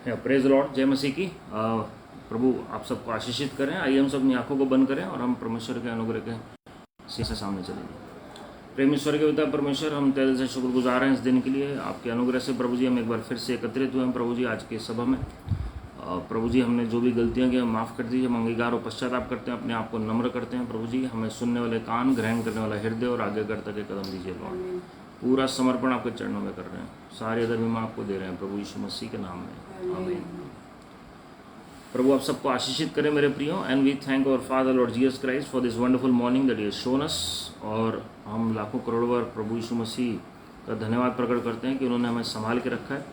Praise Lord, जय मसीह की। प्रभु आप सबको आशीषित करें। आइए हम सब अपनी आंखों को बंद करें और हम परमेश्वर के अनुग्रह के शीशे सामने चलेंगे। प्रेमेश्वर के पिता परमेश्वर, हम तेरे दिल से शुक्रगुजार हैं इस दिन के लिए। आपके अनुग्रह से प्रभु जी हम एक बार फिर से एकत्रित हुए हैं प्रभु जी आज के सभा में। प्रभु जी हमने जो भी गलतियां की माफ़ कर दीजिए। हम अंगीकार और पश्चाताप करते हैं, अपने आप को नम्र करते हैं प्रभु जी। हमें सुनने वाले कान, ग्रहण करने वाला हृदय और आगे करता के कदम दीजिए लॉर्ड। पूरा समर्पण आपके चरणों में कर रहे हैं, सारे अदर महिमा आपको दे रहे हैं प्रभु यीशु मसीह के नाम में, आमीन। प्रभु आप सबको आशीषित करें मेरे प्रियो। And we thank our father Lord Jesus Christ for this wonderful morning that he has shone us. और हम लाखों करोड़ों बार प्रभु यीशु मसीह का धन्यवाद प्रकट करते हैं कि उन्होंने हमें संभाल के रखा है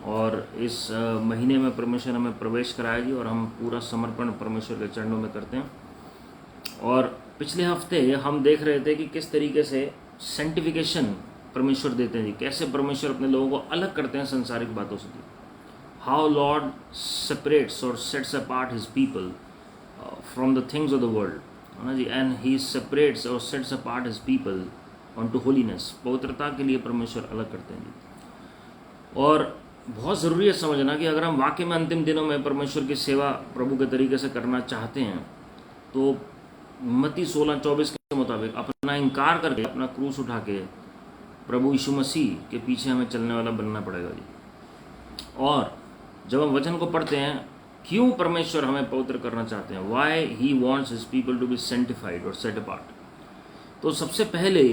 और इस महीने में परमेश्वर हमें प्रवेश कराया जी। और हम पूरा समर्पण परमेश्वर के चरणों में करते हैं। और पिछले हफ्ते हम देख रहे थे कि किस तरीके से सेंटिफिकेशन परमेश्वर देते हैं जी, कैसे परमेश्वर अपने लोगों को अलग करते हैं संसारिक बातों से जी। हाउ लॉर्ड सेपरेट्स और sets apart his people from the things of the world, है ना जी। एंड ही सेपरेट्स और sets apart his people on to holiness, पवित्रता के लिए परमेश्वर अलग करते हैं जी। और बहुत ज़रूरी है समझना कि अगर हम वाकई में अंतिम दिनों में परमेश्वर की सेवा प्रभु के तरीके से करना चाहते हैं तो मत्ती 16:24 के मुताबिक अपना इनकार करके, अपना क्रूस उठा के प्रभु यीशु मसीह के पीछे हमें चलने वाला बनना पड़ेगा जी। और जब हम वचन को पढ़ते हैं, क्यों परमेश्वर हमें पवित्र करना चाहते हैं, why he wants his people to be sanctified और सेट अपार्ट, तो सबसे पहले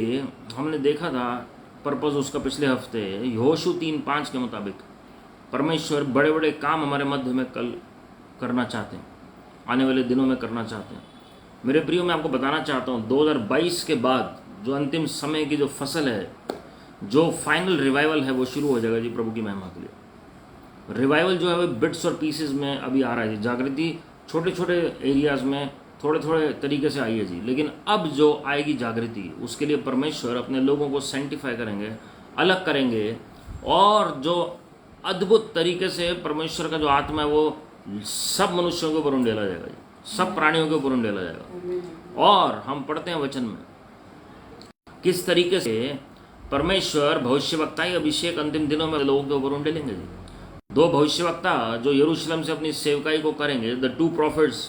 हमने देखा था पर्पस उसका पिछले हफ्ते यहोशू 3:5 के मुताबिक परमेश्वर बड़े बड़े काम हमारे मध्य में कल करना चाहते हैं, आने वाले दिनों में करना चाहते हैं। मेरे प्रियो, मैं आपको बताना चाहता हूँ 2022 के बाद जो अंतिम समय की जो फसल है, जो फाइनल रिवाइवल है वो शुरू हो जाएगा जी प्रभु की महिमा के लिए। रिवाइवल जो है वो बिट्स और पीसेस में अभी आ रहा है जी। जागृति छोटे छोटे एरियाज़ में थोड़े थोड़े तरीके से आई है जी, लेकिन अब जो आएगी जागृति उसके लिए परमेश्वर अपने लोगों को सेंटिफाई करेंगे, अलग करेंगे। और जो अद्भुत तरीके से परमेश्वर का जो आत्मा है वो सब मनुष्यों के ऊपर उंडेला जाएगा जी, सब प्राणियों के ऊपर उंडेला जाएगा। और हम पढ़ते हैं वचन में किस तरीके से परमेश्वर भविष्यवक्ताई अभिषेक अंतिम दिनों में लोगों के ऊपर उंडेलेंगे जी। 2 भविष्यवक्ता जो यरूशलेम से अपनी सेवकाई को करेंगे, the 2 prophets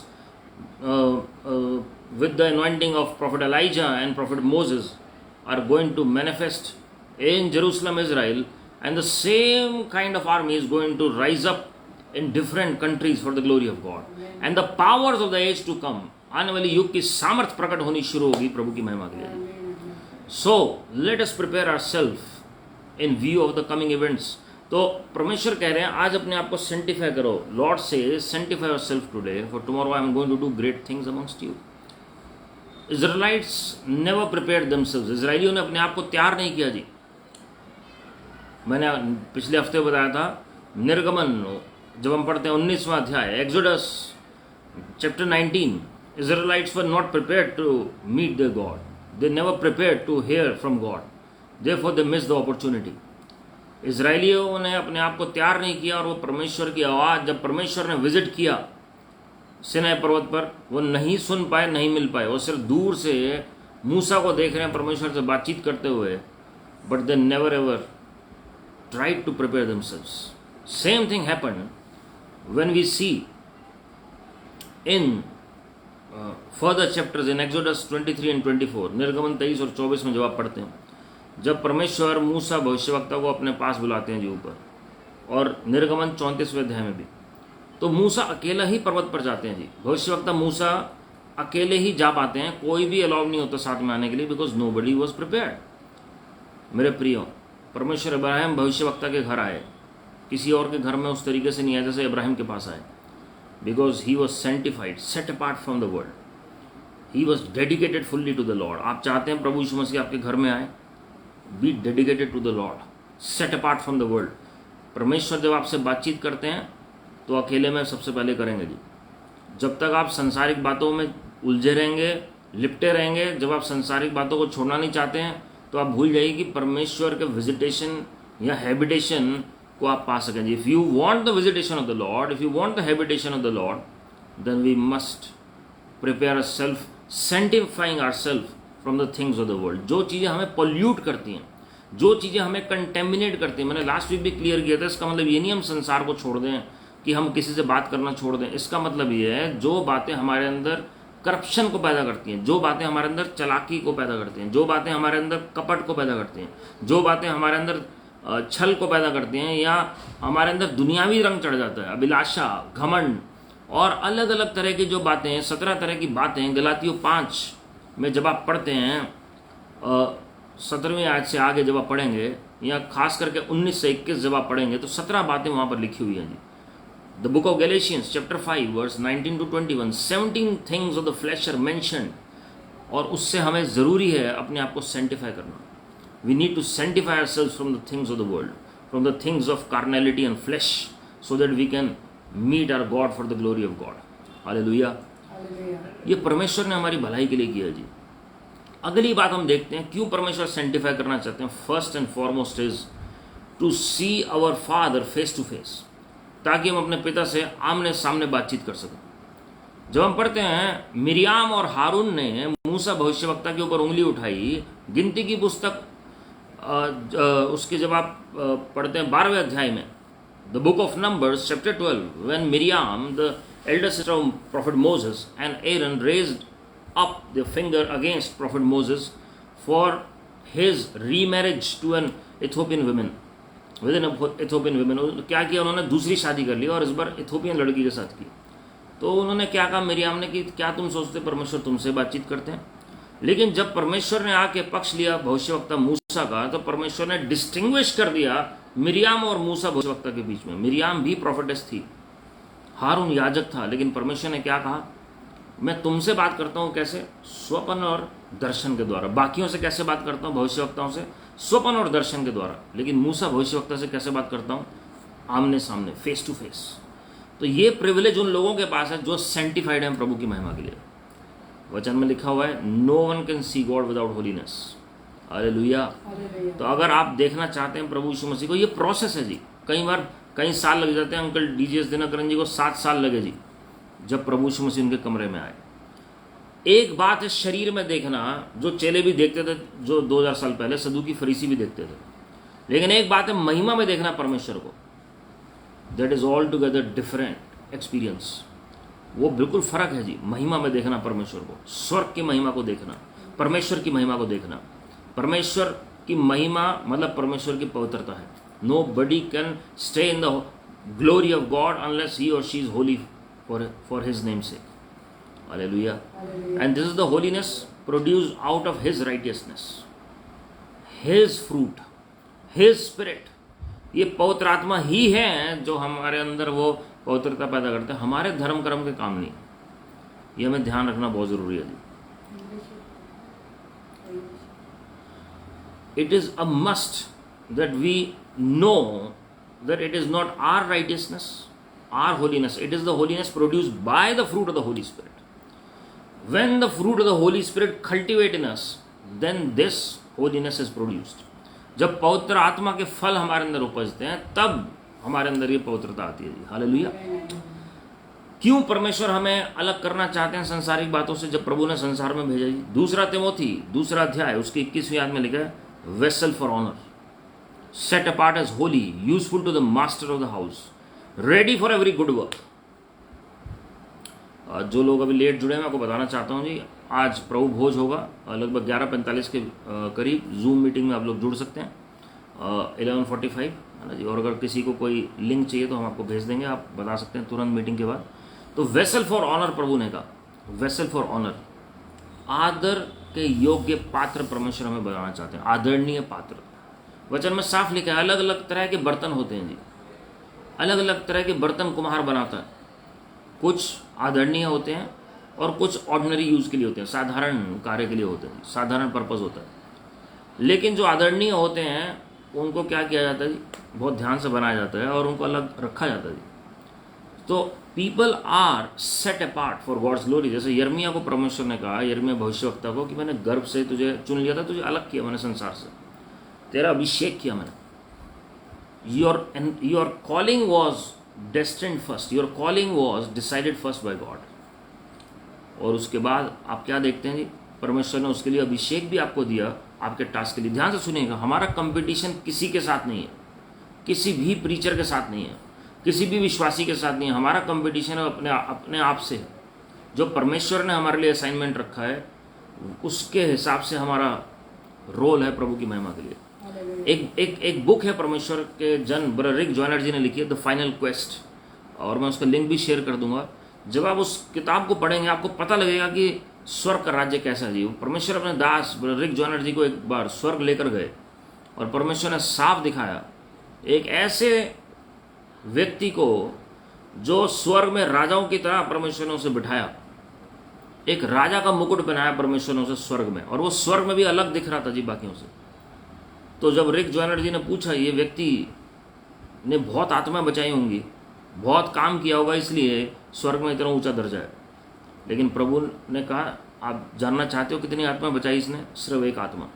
with the anointing of prophet Elijah and prophet Moses are going to manifest in Jerusalem, Israel, and the same kind of army is going to rise up in different countries for the glory of God. And the powers of the age to come, आने वाली युग की सामर्थ प्रकट होनी शुरू होगी प्रभु की महिमा के लिए। So let us prepare ourselves in view of the coming events. तो परमेश्वर कह रहे हैं आज अपने आप को सेंटिफाई करो। लॉर्ड से sanctify yourself today for tomorrow I am going to do great things amongst you. Israelites never prepared themselves, इजराइलियों ने अपने आप को तैयार नहीं किया जी। मैंने पिछले हफ्ते बताया था निर्गमन जब हम पढ़ते हैं 19वां अध्याय, Exodus chapter 19, Israelites were not prepared to meet their God, they never prepared to hear from God, therefore they miss the opportunity. इजराइलियों ने अपने आप को तैयार नहीं किया और वो परमेश्वर की आवाज़ जब परमेश्वर ने विजिट किया सिनाई पर्वत पर, वो नहीं सुन पाए, नहीं मिल पाए। वो सिर्फ दूर से मूसा को देख रहे हैं परमेश्वर से बातचीत करते हुए, but they never ever tried to prepare themselves. Same thing happened when we see in further chapters in Exodus 23 and 24, निर्गमन 23 और 24 में जब आप पढ़ते हैं, जब परमेश्वर मूसा भविष्यवक्ता को अपने पास बुलाते हैं जी ऊपर, और निर्गमन 34वें अध्याय में भी, तो मूसा अकेला ही पर्वत पर जाते हैं जी। भविष्यवक्ता मूसा अकेले ही जा पाते हैं, कोई भी अलाउ नहीं होता साथ में आने के लिए, बिकॉज नोबडी वाज प्रिपेयर्ड। मेरे प्रियो, परमेश्वर इब्राहिम भविष्यवक्ता के घर आए, किसी और के घर में उस तरीके से नहीं आए जैसे इब्राहिम के पास आए, because he was sanctified, set apart from the world, he was dedicated fully to the Lord. आप चाहते हैं प्रभु यीशु मसीह आपके घर में आए, be dedicated to the Lord, set apart from the world. परमेश्वर जब आपसे बातचीत करते हैं तो अकेले में सबसे पहले करेंगे जी। जब तक आप सांसारिक बातों में उलझे रहेंगे, लिपटे रहेंगे, जब आप सांसारिक बातों को छोड़ना नहीं चाहते हैं तो आप भूल जाइए कि परमेश्वर के विजिटेशन या हैबिटेशन को आप पा सकेंगे। If you want the visitation of the Lord, if you want the habitation of the Lord, then we must prepare ourself, sanctifying ourself from the things of the world. जो चीज़ें हमें pollute करती हैं, जो चीज़ें हमें कंटेमिनेट करती हैं, मैंने लास्ट वीक भी क्लियर किया था, इसका मतलब ये नहीं हम संसार को छोड़ दें, कि हम किसी से बात करना छोड़ दें। इसका मतलब ये है जो बातें हमारे अंदर करप्शन को पैदा करती हैं, जो बातें हमारे अंदर चालाकी को पैदा करती हैं, जो बातें हमारे अंदर कपट को पैदा करती हैं, जो बातें हमारे अंदर छल को पैदा करती हैं, या हमारे अंदर दुनियावी रंग चढ़ जाता है, अभिलाषा, घमंड और अलग अलग तरह की जो बातें हैं, 17 तरह की बातें गलातियों 5 में जब आप पढ़ते हैं, 17वीं आयत से आगे जब आप पढ़ेंगे, या खास करके 19 से 21 जब आप पढ़ेंगे तो 17 बातें वहाँ पर लिखी हुई हैं जी। The book of Galatians chapter 5 verse 19 to 21, 17 things of the flesh are mentioned, और उससे हमें ज़रूरी है अपने आप को सेंटिफाई करना। We need to sanctify ourselves from the things of the world, from the things of carnality and flesh, so that we can meet our God for the glory of God. Hallelujah. ये परमेश्वर ने हमारी भलाई के लिए किया जी। अगली बात हम देखते हैं क्यों परमेश्वर सेंटिफाई करना चाहते हैं। First and foremost is to see our father face to face, ताकि हम अपने पिता से आमने सामने बातचीत कर सकें। जब हम पढ़ते हैं मिरियाम और हारून ने मूसा भविष्यवक्ता के ऊपर उंगली उठाई, गिनती की पुस्तक उसके जब आप पढ़ते हैं 12वें अध्याय में, the book of Numbers chapter 12, when Miriam the elder sister of prophet Moses and Aaron raised up their finger against prophet Moses for his remarriage to an Ethiopian woman, with an Ethiopian woman, क्या किया उन्होंने, दूसरी शादी कर ली और इस बार Ethiopian लड़की के साथ की। तो उन्होंने क्या कहा मिरियाम ने कि क्या तुम सोचते परमेश्वर तुमसे बातचीत करते हैं? लेकिन जब परमेश्वर ने आके पक्ष लिया भविष्यवक्ता मूसा का, तो परमेश्वर ने डिस्टिंग्विश कर दिया मिरियाम और मूसा भविष्यवक्ता के बीच में। मिरियाम भी प्रोफेटेस थी, हारून याजक था, लेकिन परमेश्वर ने क्या कहा, मैं तुमसे बात करता हूं कैसे? स्वप्न और दर्शन के द्वारा। बाकियों से कैसे बात करता हूं? भविष्यवक्ताओं से स्वप्न और दर्शन के द्वारा। लेकिन मूसा भविष्यवक्ता से कैसे बात करता हूं? आमने सामने, फेस टू फेस। तो ये प्रिविलेज उन लोगों के पास है जो सेंटिफाइड हैं प्रभु की महिमा के लिए। वचन में लिखा हुआ है no one can see God without holiness. Hallelujah. तो अगर आप देखना चाहते हैं प्रभु यीशु मसीह को, ये प्रोसेस है जी। कई बार कई साल लग जाते हैं। अंकल डीजीएस दिनकरन जी को 7 साल लगे जी, जब प्रभु यीशु मसीह उनके कमरे में आए। एक बात है शरीर में देखना, जो चेले भी देखते थे, जो 2000 साल पहले सदूकी फरीसी भी देखते थे। लेकिन एक बात है महिमा में देखना परमेश्वर को, that is all together different experience. वो बिल्कुल फर्क है जी, महिमा में देखना परमेश्वर को, स्वर्ग की महिमा को देखना, परमेश्वर की महिमा को देखना। परमेश्वर की महिमा मतलब परमेश्वर की पवित्रता है। Nobody can stay in the glory of God unless he और she is holy for his name's sake. Hallelujah. And this is the holiness produced out of his righteousness, his fruit, his spirit. ये पवित्र आत्मा ही है जो हमारे अंदर वो पवित्रता पैदा करते हैं, हमारे धर्म कर्म के काम नहीं। ये हमें ध्यान रखना बहुत जरूरी है। It is a must that we know that it is not our righteousness, our holiness, it is the holiness produced by the fruit of the Holy Spirit. When the fruit of the Holy Spirit cultivate in us, then this holiness is produced. जब पवित्र आत्मा के फल हमारे अंदर उपजते हैं, तब हमारे अंदर ये पवित्रता आती है जी। हालेलुया। क्यों परमेश्वर हमें अलग करना चाहते हैं संसारिक बातों से, जब प्रभु ने संसार में भेजा जी? 2 तिमोथी 2 अध्याय उसकी 21वीं आयत में लिखा है, vessel for honour, set apart as holy, useful to the master of the house, ready for every good work. जो लोग अभी लेट जुड़े हैं, मैं आपको बताना चाहता हूँ जी, आज प्रभु भोज होगा लगभग 11:45 के करीब। जूम मीटिंग में आप लोग जुड़ सकते हैं 11:45, है ना जी। और अगर किसी को कोई लिंक चाहिए तो हम आपको भेज देंगे, आप बता सकते हैं तुरंत मीटिंग के बाद। तो वेसल फॉर ऑनर, प्रभु ने कहा वेसल फॉर ऑनर, आदर के योग्य पात्र परमेश्वर हमें बनाना चाहते हैं, आदरणीय पात्र। वचन में साफ लिखा है अलग अलग तरह के बर्तन होते हैं जी, अलग अलग तरह के बर्तन कुम्हार बनाता है। कुछ आदरणीय होते हैं और कुछ ऑर्डिनरी यूज़ के लिए होते हैं, साधारण कार्य के लिए होते हैं, साधारण पर्पस होता है। लेकिन जो आदरणीय होते हैं उनको क्या किया जाता है जी? बहुत ध्यान से बनाया जाता है और उनको अलग रखा जाता है जी। तो people are set apart for God's glory. जैसे यिर्मयाह को परमेश्वर ने कहा, यिर्मयाह भविष्यवक्ता को, कि मैंने गर्भ से तुझे चुन लिया था, तुझे अलग किया मैंने संसार से, तेरा अभिषेक किया मैंने। Your calling was destined first. Your calling was decided first by God. और उसके बाद आप क्या देखते हैं जी? परमेश्वर ने उसके लिए अभिषेक भी आपको दिया आपके टास्क के लिए। ध्यान से सुनिएगा, हमारा कंपटीशन किसी के साथ नहीं है, किसी भी प्रीचर के साथ नहीं है। किसी भी विश्वासी के साथ नहीं है। हमारा कंपटीशन है अपने आप से। जो परमेश्वर ने हमारे लिए असाइनमेंट रखा है उसके हिसाब से हमारा रोल है प्रभु की महिमा के लिए। एक बुक है परमेश्वर के जन ब्रदर रिक जॉयनर जी ने लिखी है, द फाइनल क्वेस्ट, और मैं उसका लिंक भी शेयर कर दूंगा। जब आप उस किताब को पढ़ेंगे आपको पता लगेगा कि स्वर्ग का राज्य कैसा है जी। परमेश्वर अपने दास ब्रदर रिक जॉयनर जी को एक बार स्वर्ग लेकर गए और परमेश्वर ने साफ दिखाया एक ऐसे व्यक्ति को जो स्वर्ग में राजाओं की तरह परमेश्वर ने उसे बिठाया। एक राजा का मुकुट पहनाया परमेश्वर ने उसे स्वर्ग में, और वो स्वर्ग में भी अलग दिख रहा था जी बाकियों से। तो जब रिक जॉयनर जी ने पूछा, ये व्यक्ति ने बहुत आत्माएं बचाई होंगी, बहुत काम किया होगा, इसलिए स्वर्ग में इतना ऊंचा दर्जा है। लेकिन प्रभु ने कहा, आप जानना चाहते हो कितनी आत्मा बचाई इसने? सिर्फ एक आत्मा,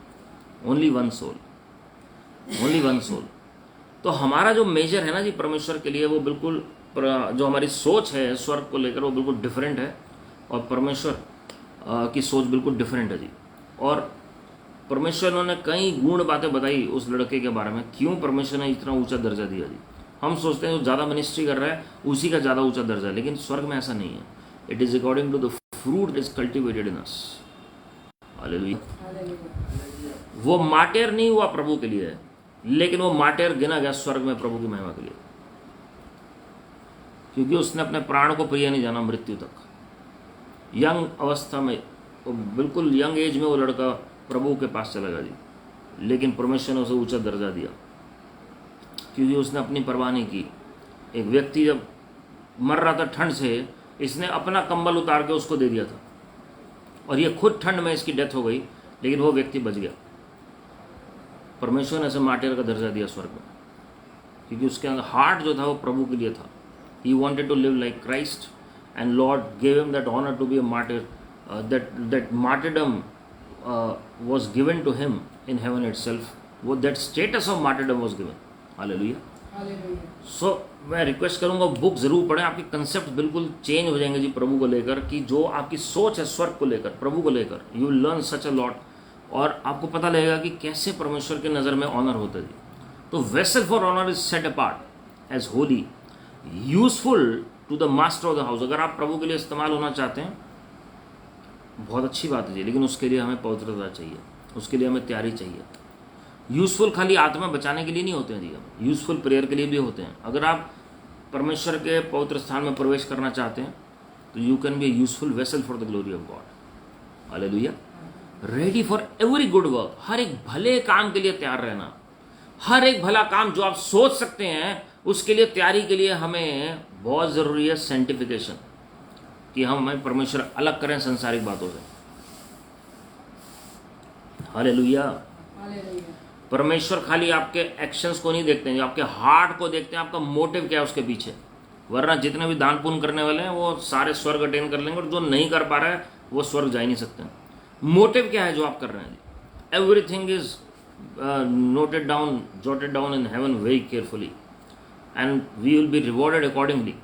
only one soul, only one soul. तो हमारा जो मेजर है ना जी परमेश्वर के लिए, वो बिल्कुल जो हमारी सोच है स्वर्ग को लेकर वो बिल्कुल डिफरेंट है, और परमेश्वर की सोच बिल्कुल डिफरेंट है जी। और परमेश्वर ने कई गुण बातें बताई उस लड़के के बारे में, क्यों परमेश्वर ने इतना ऊंचा दर्जा दिया जी। हम सोचते हैं जो ज़्यादा मिनिस्ट्री कर रहा है उसी का ज़्यादा ऊंचा दर्जा है, लेकिन स्वर्ग में ऐसा नहीं है। It is according to the fruit is cultivated in us. Hallelujah. वो मार्टियर नहीं हुआ प्रभु के लिए, लेकिन वो मार्टियर गिना गया स्वर्ग में प्रभु की महिमा के लिए, क्योंकि उसने अपने प्राण को प्रिय नहीं जाना मृत्यु तक। यंग अवस्था में, बिल्कुल यंग एज में वो लड़का प्रभु के पास चला गया जी, लेकिन परमेश्वर ने उसे ऊंचा दर्जा दिया क्योंकि उसने अपनी परवाह नहीं की। एक व्यक्ति जब मर रहा था ठंड से, इसने अपना कंबल उतार के उसको दे दिया था, और ये खुद ठंड में इसकी डेथ हो गई, लेकिन वो व्यक्ति बच गया। परमेश्वर ने ऐसे मार्टियर का दर्जा दिया स्वर्ग में, क्योंकि उसके अंदर हार्ट जो था वो प्रभु के लिए था। He wanted to live like Christ, and Lord gave him that honour to be a martyr, that martyrdom was given to him in heaven itself. वो that status of martyrdom was given. Hallelujah. So मैं request करूंगा book जरूर पढ़ें, आपके concept बिल्कुल change हो जाएंगे जी प्रभु को लेकर, कि जो आपकी सोच है स्वर्ग को लेकर, प्रभु को लेकर, you learn such a lot, और आपको पता लगेगा कि कैसे परमेश्वर के नज़र में ऑनर होता है जी। तो vessel for honour is set apart as holy, useful to the master of the house. अगर आप प्रभु के लिए इस्तेमाल होना चाहते हैं बहुत अच्छी बात है जी, लेकिन उसके लिए हमें पवित्रता चाहिए, उसके लिए हमें तैयारी चाहिए। यूज़फुल खाली आत्मा बचाने के लिए नहीं होते हैं जी, हम यूज़फुल प्रेयर के लिए भी होते हैं। अगर आप परमेश्वर के पवित्र स्थान में प्रवेश करना चाहते हैं तो you can be a useful vessel for the glory of God. Hallelujah. Ready for every good work, हर एक भले काम के लिए तैयार रहना। हर एक भला काम जो आप सोच सकते हैं उसके लिए तैयारी के लिए हमें बहुत ज़रूरी है सेंटिफिकेशन, कि हम हमें परमेश्वर अलग करें संसारिक बातों से। हालेलुया। परमेश्वर खाली आपके एक्शंस को नहीं देखते हैं, आपके हार्ट को देखते हैं, आपका मोटिव क्या है उसके पीछे। वरना जितने भी दान पुण्य करने वाले हैं वो सारे स्वर्ग अटेन कर लेंगे, और जो नहीं कर पा रहा है वो स्वर्ग जा ही नहीं सकते। मोटिव क्या है जो आप कर रहे हैं? Everything is noted down, jotted down in heaven very carefully, and we will be rewarded accordingly.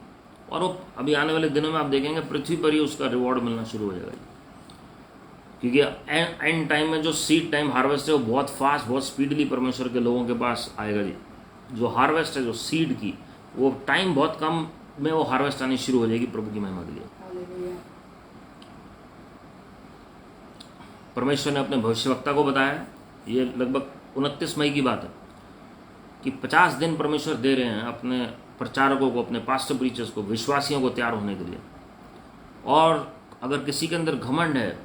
और वो अभी आने वाले दिनों में आप देखेंगे पृथ्वी पर ही उसका रिवॉर्ड मिलना शुरू हो जाएगा, क्योंकि एंड टाइम में जो सीड टाइम हार्वेस्ट है वो बहुत फास्ट, बहुत स्पीडली परमेश्वर के लोगों के पास आएगा जी। जो हार्वेस्ट है जो सीड की, वो टाइम बहुत कम में वो हार्वेस्ट आनी शुरू हो जाएगी प्रभु की महिमा के लिए। परमेश्वर ने अपने भविष्यवक्ता को बताया, ये लगभग 29 मई की बात है, कि 50 दिन परमेश्वर दे रहे हैं अपने प्रचारकों को, अपने पास्टर प्रीचर्स को, विश्वासियों को तैयार होने के लिए। और अगर किसी के अंदर घमंड है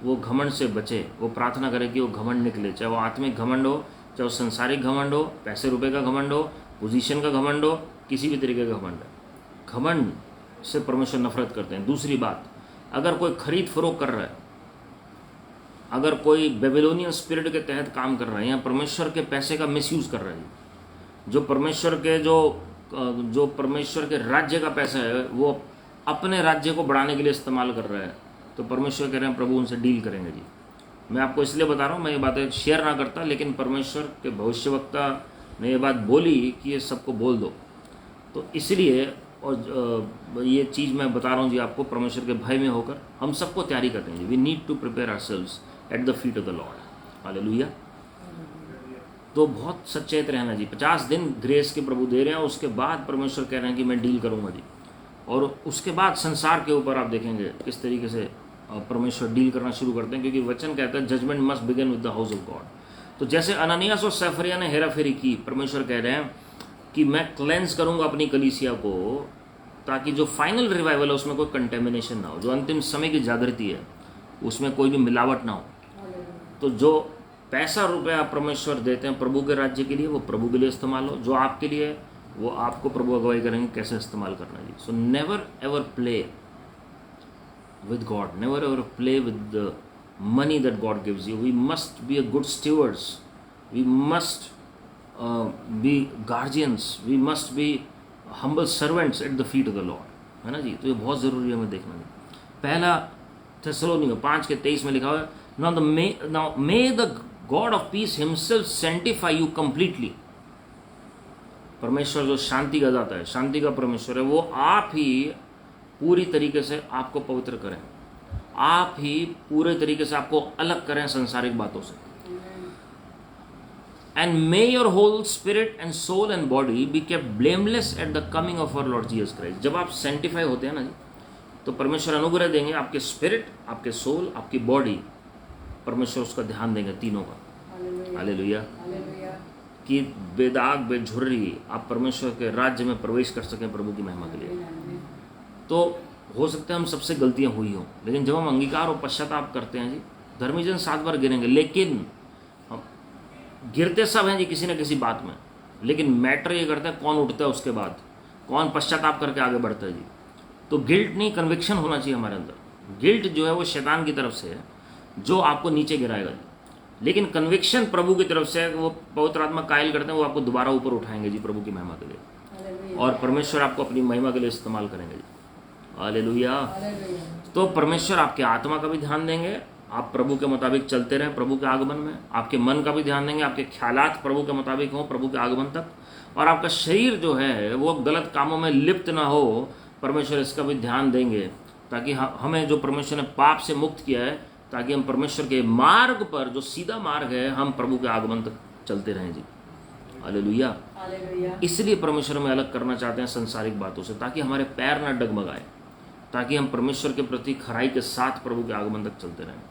वो घमंड से बचे, वो प्रार्थना करे कि वो घमंड निकले, चाहे वो आत्मिक घमंड हो, चाहे वो संसारिक घमंड हो, पैसे रुपए का घमंड हो, पोजीशन का घमंड हो, किसी भी तरीके का घमंड है। घमंड से परमेश्वर नफरत करते हैं। दूसरी बात, अगर कोई खरीद फरोख्त कर रहा है, अगर कोई बेबीलोनियन स्पिरिट के तहत काम कर रहा है या परमेश्वर के पैसे का मिसयूज कर रहा है, जो परमेश्वर के जो परमेश्वर के राज्य का पैसा है वो अपने राज्य को बढ़ाने के लिए इस्तेमाल कर रहा है, तो परमेश्वर कह रहे हैं प्रभु उनसे डील करेंगे जी। मैं आपको इसलिए बता रहा हूँ, मैं ये बातें शेयर ना करता, लेकिन परमेश्वर के भविष्यवक्ता ने ये बात बोली कि ये सबको बोल दो, तो इसलिए और ये चीज़ मैं बता रहा हूँ जी आपको, परमेश्वर के भय में होकर हम सबको तैयारी करनी है। We need to prepare ourselves at the feet of the Lord. Hallelujah. तो बहुत सचेत रहना जी। 50 दिन ग्रेस के प्रभु दे रहे हैं, उसके बाद परमेश्वर कह रहे हैं कि मैं डील करूंगा जी। और उसके बाद संसार के ऊपर आप देखेंगे किस तरीके से परमेश्वर डील करना शुरू करते हैं, क्योंकि वचन कहता है judgement must begin with the house of God. तो जैसे अननियास और सैफरिया ने हेराफेरी की, परमेश्वर कह रहे हैं कि मैं क्लेंस करूंगा अपनी कलीसिया को, ताकि जो फाइनल रिवाइवल है उसमें कोई कंटेमिनेशन ना हो, जो अंतिम समय की जागृति है उसमें कोई भी मिलावट ना हो। तो जो पैसा रुपया परमेश्वर देते हैं प्रभु के राज्य के लिए, वो प्रभु के लिए इस्तेमाल हो। जो आपके लिए है वो आपको प्रभु अगुवाई करेंगे कैसे इस्तेमाल करना जी। So never ever play with God, never ever play with the money that God gives you. We must be a good stewards, we must be guardians, we must be humble servants at the feet of the Lord, है ना जी। तो ये बहुत ज़रूरी है हमें देखना जी। पहला थेसलोनिक 5:23 में लिखा हुआ है, now may the God of peace himself sanctify you completely. परमेश्वर जो शांति का दाता है, शांति का परमेश्वर है, वो आप ही पूरी तरीके से आपको पवित्र करें, आप ही पूरे तरीके से आपको अलग करें संसारिक बातों से। And may your whole spirit and soul and body be kept blameless at the coming of our Lord Jesus Christ. जब आप सेंटिफाई होते हैं ना जी, तो परमेश्वर अनुग्रह देंगे, आपके स्पिरिट, आपके सोल, आपकी बॉडी, परमेश्वर उसका ध्यान देंगे तीनों का। हालेलुया। कि बेदाग बेझुर्री आप परमेश्वर के राज्य में प्रवेश कर सकें प्रभु की महिमा के लिए। तो हो सकता है हम सबसे गलतियां हुई हों, लेकिन जब हम अंगीकार और पश्चाताप करते हैं जी, धर्मी जन 7 बार गिरेंगे, लेकिन गिरते सब हैं जी किसी न किसी बात में, लेकिन मैटर ये करता है कौन उठता है उसके बाद, कौन पश्चाताप करके आगे बढ़ता है जी। तो गिल्ट नहीं, कन्विक्शन होना चाहिए हमारे अंदर। गिल्ट जो है वो शैतान की तरफ से है जो आपको नीचे गिराएगा जी, लेकिन कन्विक्शन प्रभु की तरफ से है, वो पवित्र आत्मा कायल करते हैं, वो आपको दोबारा ऊपर उठाएंगे जी प्रभु की महिमा के लिए, और परमेश्वर आपको अपनी महिमा के लिए इस्तेमाल करेंगे जी। हालेलुया। तो परमेश्वर आपके आत्मा का भी ध्यान देंगे, आप प्रभु के मुताबिक चलते रहें प्रभु के आगमन में। आपके मन का भी ध्यान देंगे, आपके ख्यालात प्रभु के मुताबिक हों प्रभु के आगमन तक, और आपका शरीर जो है वो गलत कामों में लिप्त ना हो, परमेश्वर इसका भी ध्यान देंगे, ताकि हमें जो परमेश्वर ने पाप से मुक्त किया है, ताकि हम परमेश्वर के मार्ग पर, जो सीधा मार्ग है, हम प्रभु के आगमन तक चलते रहें जी। हालेलुया। इसलिए परमेश्वर हमें अलग करना चाहते हैं संसारिक बातों से, ताकि हमारे पैर न डगमगाए, ताकि हम परमेश्वर के प्रति खराई के साथ प्रभु के आगमन तक चलते रहें।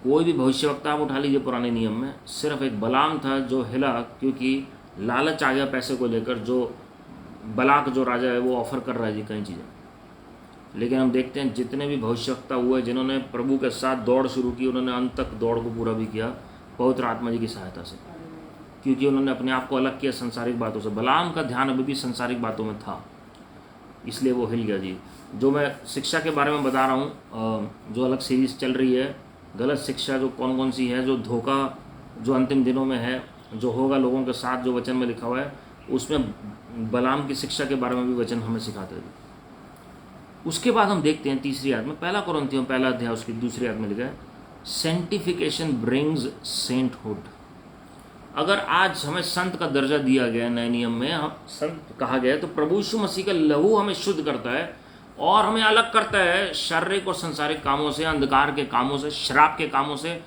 कोई भी भविष्यवक्ता आप उठा लीजिए पुराने नियम में, सिर्फ एक बलाम था जो हिला, क्योंकि लालच आ गया पैसे को लेकर। जो बलाक जो राजा है वो ऑफर कर रहा है जी कई चीज़ें, लेकिन हम देखते हैं जितने भी भविष्यवक्ता हुए जिन्होंने प्रभु के साथ दौड़ शुरू की, उन्होंने अंत तक दौड़ को पूरा भी किया पवित्र आत्मा जी की सहायता से, क्योंकि उन्होंने अपने आप को अलग किया संसारिक बातों से। बलाम का ध्यान अभी भी संसारिक बातों में था, इसलिए वो हिल गया जी। जो मैं शिक्षा के बारे में बता रहा हूँ, जो अलग सीरीज चल रही है, गलत शिक्षा जो कौन कौन सी है, जो धोखा जो अंतिम दिनों में है, जो होगा लोगों के साथ, जो वचन में लिखा हुआ है, उसमें बलाम की शिक्षा के बारे में भी वचन हमें सिखाते हैं। उसके बाद हम देखते हैं तीसरी आयत में, 1 कुरिन्थियों 1 अध्याय उसकी 2 आयत में लिखा है, सेंटिफिकेशन ब्रिंग्स सेंटहुड। अगर आज हमें संत का दर्जा दिया गया नए नियम में, हम संत कहा गया है, तो प्रभु यीशु मसीह का लहू हमें शुद्ध करता है और हमें अलग करता है शारीरिक और संसारिक कामों से, अंधकार के कामों से, शराब के कामों से।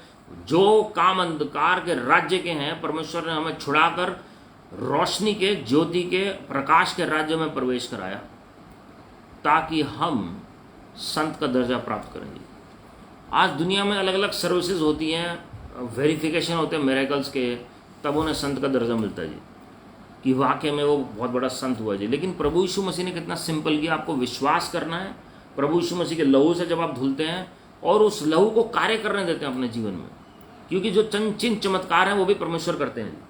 जो काम अंधकार के राज्य के हैं, परमेश्वर ने हमें छुड़ाकर रोशनी के, ज्योति के, प्रकाश के राज्य में प्रवेश कराया, ताकि हम संत का दर्जा प्राप्त करेंगे। आज दुनिया में अलग अलग सर्विसेज होती हैं, वेरिफिकेशन होते हैं मिरेकल्स के, तब उन्हें संत का दर्जा मिलता है जी, कि वाकई में वो बहुत बड़ा संत हुआ जी। लेकिन प्रभु यीशु मसीह ने कितना सिंपल किया, आपको विश्वास करना है प्रभु यीशु मसीह के लहू से। जब आप धुलते हैं और उस लहू को कार्य करने देते हैं अपने जीवन में, क्योंकि जो चिन्ह चमत्कार हैं वो भी परमेश्वर करते हैं।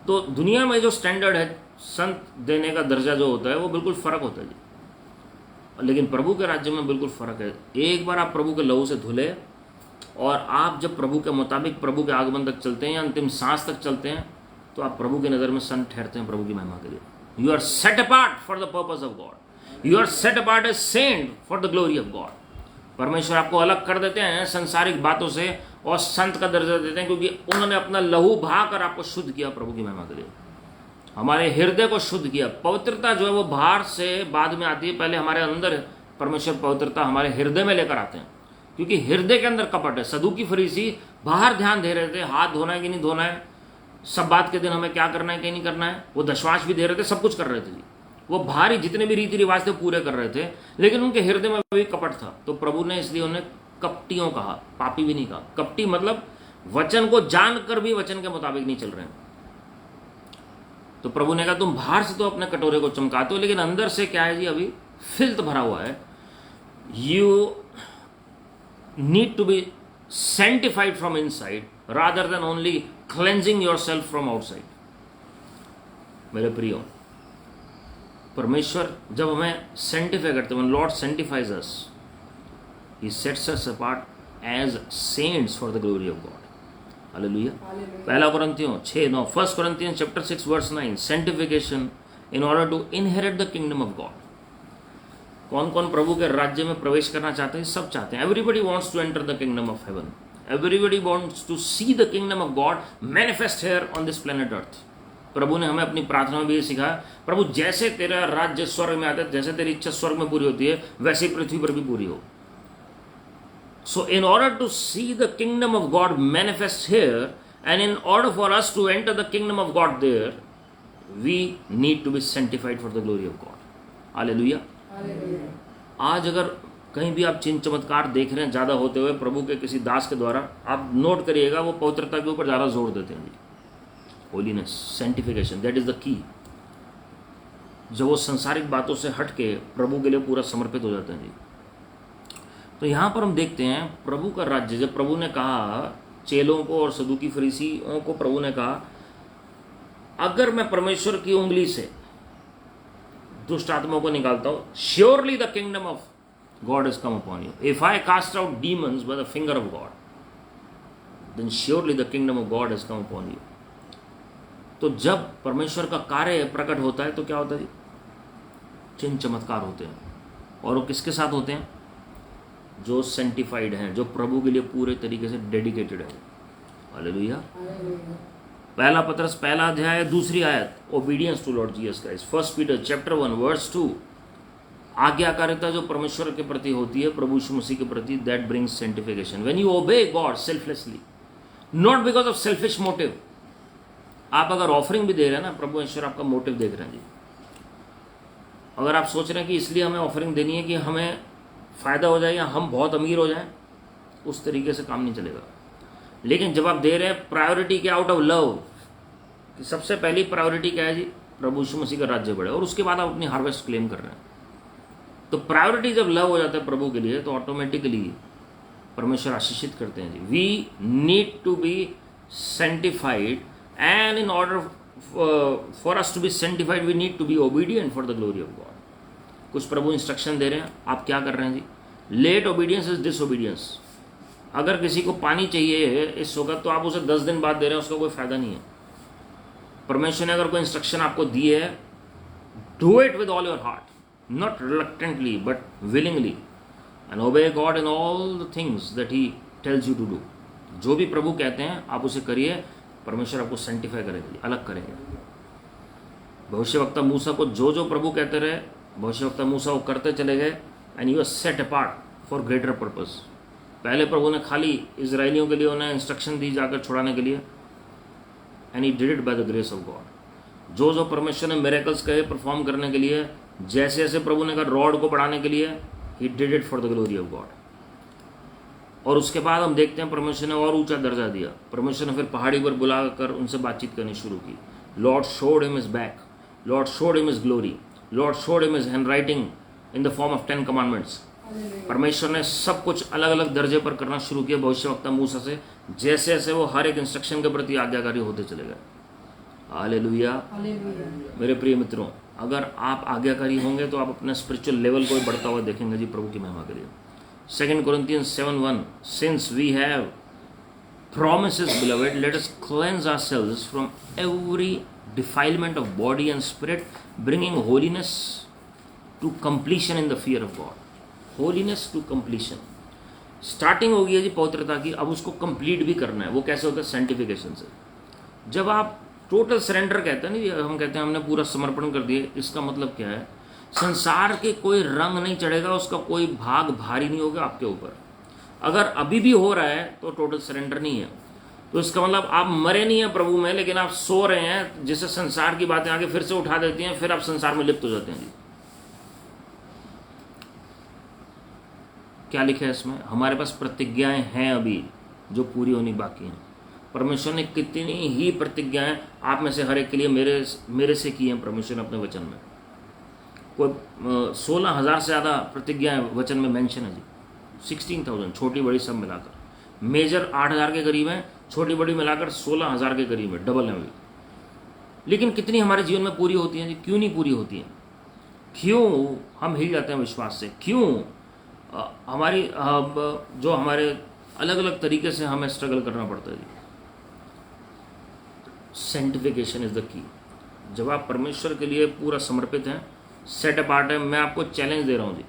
तो दुनिया में जो स्टैंडर्ड है संत देने का दर्जा जो होता है, वो बिल्कुल फ़र्क होता है जी, लेकिन प्रभु के राज्य में बिल्कुल फ़र्क है। एक बार आप प्रभु के लहू से धुले और आप जब प्रभु के मुताबिक प्रभु के आगमन तक चलते हैं या अंतिम सांस तक चलते हैं, तो आप प्रभु की नज़र में संत ठहरते हैं प्रभु की महिमा के लिए। You are set apart for the purpose of God, you are set apart as saint for the glory of God. परमेश्वर आपको अलग कर देते हैं संसारिक बातों से और संत का दर्जा देते हैं, क्योंकि उन्होंने अपना लहू बहाकर आपको शुद्ध किया प्रभु की महिमा के लिए, हमारे हृदय को शुद्ध किया। पवित्रता जो है वो बाहर से बाद में आती है, पहले हमारे अंदर परमेश्वर पवित्रता हमारे हृदय में लेकर आते हैं, क्योंकि हृदय के अंदर कपट है। सदूकी फरीसी बाहर ध्यान दे रहे थे, हाथ धोना है कि नहीं धोना है, सब बात के दिन हमें क्या करना है क्या नहीं करना है, वो दशवांश भी दे रहे थे, सब कुछ कर रहे थे जी, वो भारी जितने भी रीति रिवाज थे पूरे कर रहे थे, लेकिन उनके हृदय में भी कपट था। तो प्रभु ने इसलिए उन्हें कपटियों कहा, पापी भी नहीं कहा। कपटी मतलब वचन को जानकर भी वचन के मुताबिक नहीं चल रहे हैं। तो प्रभु ने कहा तुम बाहर से तो अपने कटोरे को चमकाते हो, लेकिन अंदर से क्या है जी, अभी फिल्थ भरा हुआ है। You need to be sanctified from inside rather than only cleansing yourself from outside। मेरे प्रियो, परमेश्वर जब हमें सेंटिफाई करते हैं, Lord sanctifies us, he sets us apart as saints for the glory of God. Hallelujah. पहला कोरिन्थियों 6:9, 1 Corinthians chapter 6 verse 9, sanctification in order to inherit the kingdom of God। कौन कौन प्रभु के राज्य में प्रवेश करना चाहते हैं? सब चाहते हैं। Everybody wants to enter the kingdom of heaven, everybody wants to see the kingdom of God manifest here on this planet earth. प्रभु ने हमें अपनी प्रार्थना में भी ये सिखाया, प्रभु जैसे तेरा राज्य स्वर्ग में आता है, जैसे तेरी इच्छा स्वर्ग में पूरी होती है, वैसे ही पृथ्वी पर भी पूरी हो। So in order to see the kingdom of God manifest here and in order for us to enter the kingdom of God there, we need to be sanctified for the glory of God. Hallelujah. आज अगर कहीं भी आप चिन्ह चमत्कार देख रहे हैं ज़्यादा होते हुए प्रभु के किसी दास के द्वारा, आप नोट करिएगा वो पवित्रता के ऊपर ज़्यादा जोर देते हैं। Holiness, sanctification, that is the key. जब वो संसारिक बातों से हट के प्रभु के लिए पूरा समर्पित हो जाते हैं जी। तो यहाँ पर हम देखते हैं प्रभु का राज्य, जब प्रभु ने कहा चेलों को और सदूकी फरीसियों को, प्रभु ने कहा अगर मैं परमेश्वर की उंगली से दुष्ट आत्माओं को निकालता हूं, surely the kingdom of God is come upon you. If I cast out demons by the finger of God, then surely the kingdom of God is come upon you. तो जब परमेश्वर का कार्य प्रकट होता है तो क्या होता है? चिन्ह चमत्कार होते हैं, और वो किसके साथ होते हैं? जो सेंटिफाइड हैं, जो प्रभु के लिए पूरे तरीके से डेडिकेटेड है। हालेलुया। पहला पत्रस पहला अध्याय 2 आयत, obedience to Lord Jesus Christ. 1 Peter chapter 1 verse 2, आज्ञाकारिता जो परमेश्वर के प्रति होती है, प्रभु यीशु मसीह के प्रति, that brings sanctification. When you obey God selflessly, not because of selfish motive. आप अगर ऑफरिंग भी दे रहे हैं ना, प्रभु ईश्वर आपका मोटिव देख रहे हैं जी। अगर आप सोच रहे हैं कि इसलिए हमें ऑफरिंग देनी है कि हमें फायदा हो जाए या हम बहुत अमीर हो जाएं, उस तरीके से काम नहीं चलेगा। लेकिन जब आप दे रहे हैं प्रायोरिटी के आउट ऑफ लव, कि सबसे पहली प्रायोरिटी क्या है जी? प्रभु यीशु मसीह का राज्य बढ़े, और उसके बाद आप अपनी हार्वेस्ट क्लेम कर रहे हैं। तो प्रायोरिटी जब लव हो जाता है प्रभु के लिए, तो ऑटोमेटिकली परमेश्वर आशीषित करते हैं जी। We need to be sanctified, and in order for us to be sanctified we need to be obedient for the glory of God. कुछ प्रभु इंस्ट्रक्शन दे रहे हैं, आप क्या कर रहे हैं जी? Late obedience is disobedience. अगर किसी को पानी चाहिए इस वक्त, तो आप उसे 10 दिन बाद दे रहे हैं, उसका कोई फायदा नहीं है। परमेश्वर ने अगर कोई इंस्ट्रक्शन आपको दी है, do it with all your heart, not reluctantly but willingly, and obey God in all the things that he tells you to do. जो भी प्रभु कहते हैं आप उसे करिए, परमेश्वर आपको सेंटिफाई करेंगे, अलग करेंगे। भविष्यवक्ता मूसा को जो जो प्रभु कहते रहे, भविष्यवक्ता मूसा वो करते चले गए, and you are set apart for greater purpose. पहले प्रभु ने खाली इजराइलियों के लिए उन्हें इंस्ट्रक्शन दी जाकर छुड़ाने के लिए, and he did it by the grace of God. जो जो परमेश्वर ने मिरेकल्स कहे परफॉर्म करने के लिए, जैसे जैसे प्रभु ने कहा रॉड को बढ़ाने के लिए, he did it for the glory of God. और उसके बाद हम देखते हैं परमेश्वर ने और ऊंचा दर्जा दिया। परमेश्वर ने फिर पहाड़ी पर बुलाकर उनसे बातचीत करनी शुरू की। Lord showed him his back, Lord showed him his glory, Lord showed him his handwriting in the form of 10 commandments. परमेश्वर ने सब कुछ अलग अलग दर्जे पर करना शुरू किया भविष्यवक्ता मूसा से, जैसे जैसे वो हर एक इंस्ट्रक्शन के प्रति आज्ञाकारी होते चले गए। हालेलुया। मेरे प्रिय मित्रों, अगर आप आज्ञाकारी होंगे तो आप अपने स्पिरिचुअल लेवल को भी बढ़ता हुआ देखेंगे जी, प्रभु की महिमा के लिए। 2 Corinthians 7:1, since we have promises, beloved, let us cleanse ourselves from every defilement of body and spirit, bringing holiness to completion in the fear of God. Holiness to completion. Starting होगी है जी पवित्रता की, अब उसको कंप्लीट भी करना है। वो कैसे होता है? सेंटिफिकेशन से। जब आप टोटल सरेंडर कहते हैं ना, हम कहते हैं हमने पूरा समर्पण कर दिए, इसका मतलब क्या है? संसार के कोई रंग नहीं चढ़ेगा, उसका कोई भाग भारी नहीं होगा आपके ऊपर। अगर अभी भी हो रहा है तो टोटल सरेंडर नहीं है। तो इसका मतलब आप मरे नहीं हैं प्रभु में, लेकिन आप सो रहे हैं, जिससे संसार की बातें आगे फिर से उठा देती हैं, फिर आप संसार में लिप्त हो जाते हैं जी। क्या लिखा है इसमें? हमारे पास प्रतिज्ञाएं हैं अभी जो पूरी होनी बाकी हैं। परमेश्वर ने कितनी ही प्रतिज्ञाएं आप में से हर एक के लिए मेरे से की हैं परमेश्वर ने अपने वचन में। कोई 16,000 से ज़्यादा प्रतिज्ञाएं वचन में मेंशन है जी। 16,000 छोटी बड़ी सब मिलाकर, मेजर 8,000 के करीब है, छोटी बड़ी मिलाकर 16,000 के करीब है, डबल है अभी। लेकिन कितनी हमारे जीवन में पूरी होती हैं जी? क्यों नहीं पूरी होती हैं? क्यों हम हिल जाते हैं विश्वास से? क्यों हमारी जो हमारे अलग अलग तरीके से हमें स्ट्रगल करना पड़ता है जी? Sanctification is the key. जब आप परमेश्वर के लिए पूरा समर्पित हैं, सेट अपार्ट है, मैं आपको चैलेंज दे रहा हूँ जी,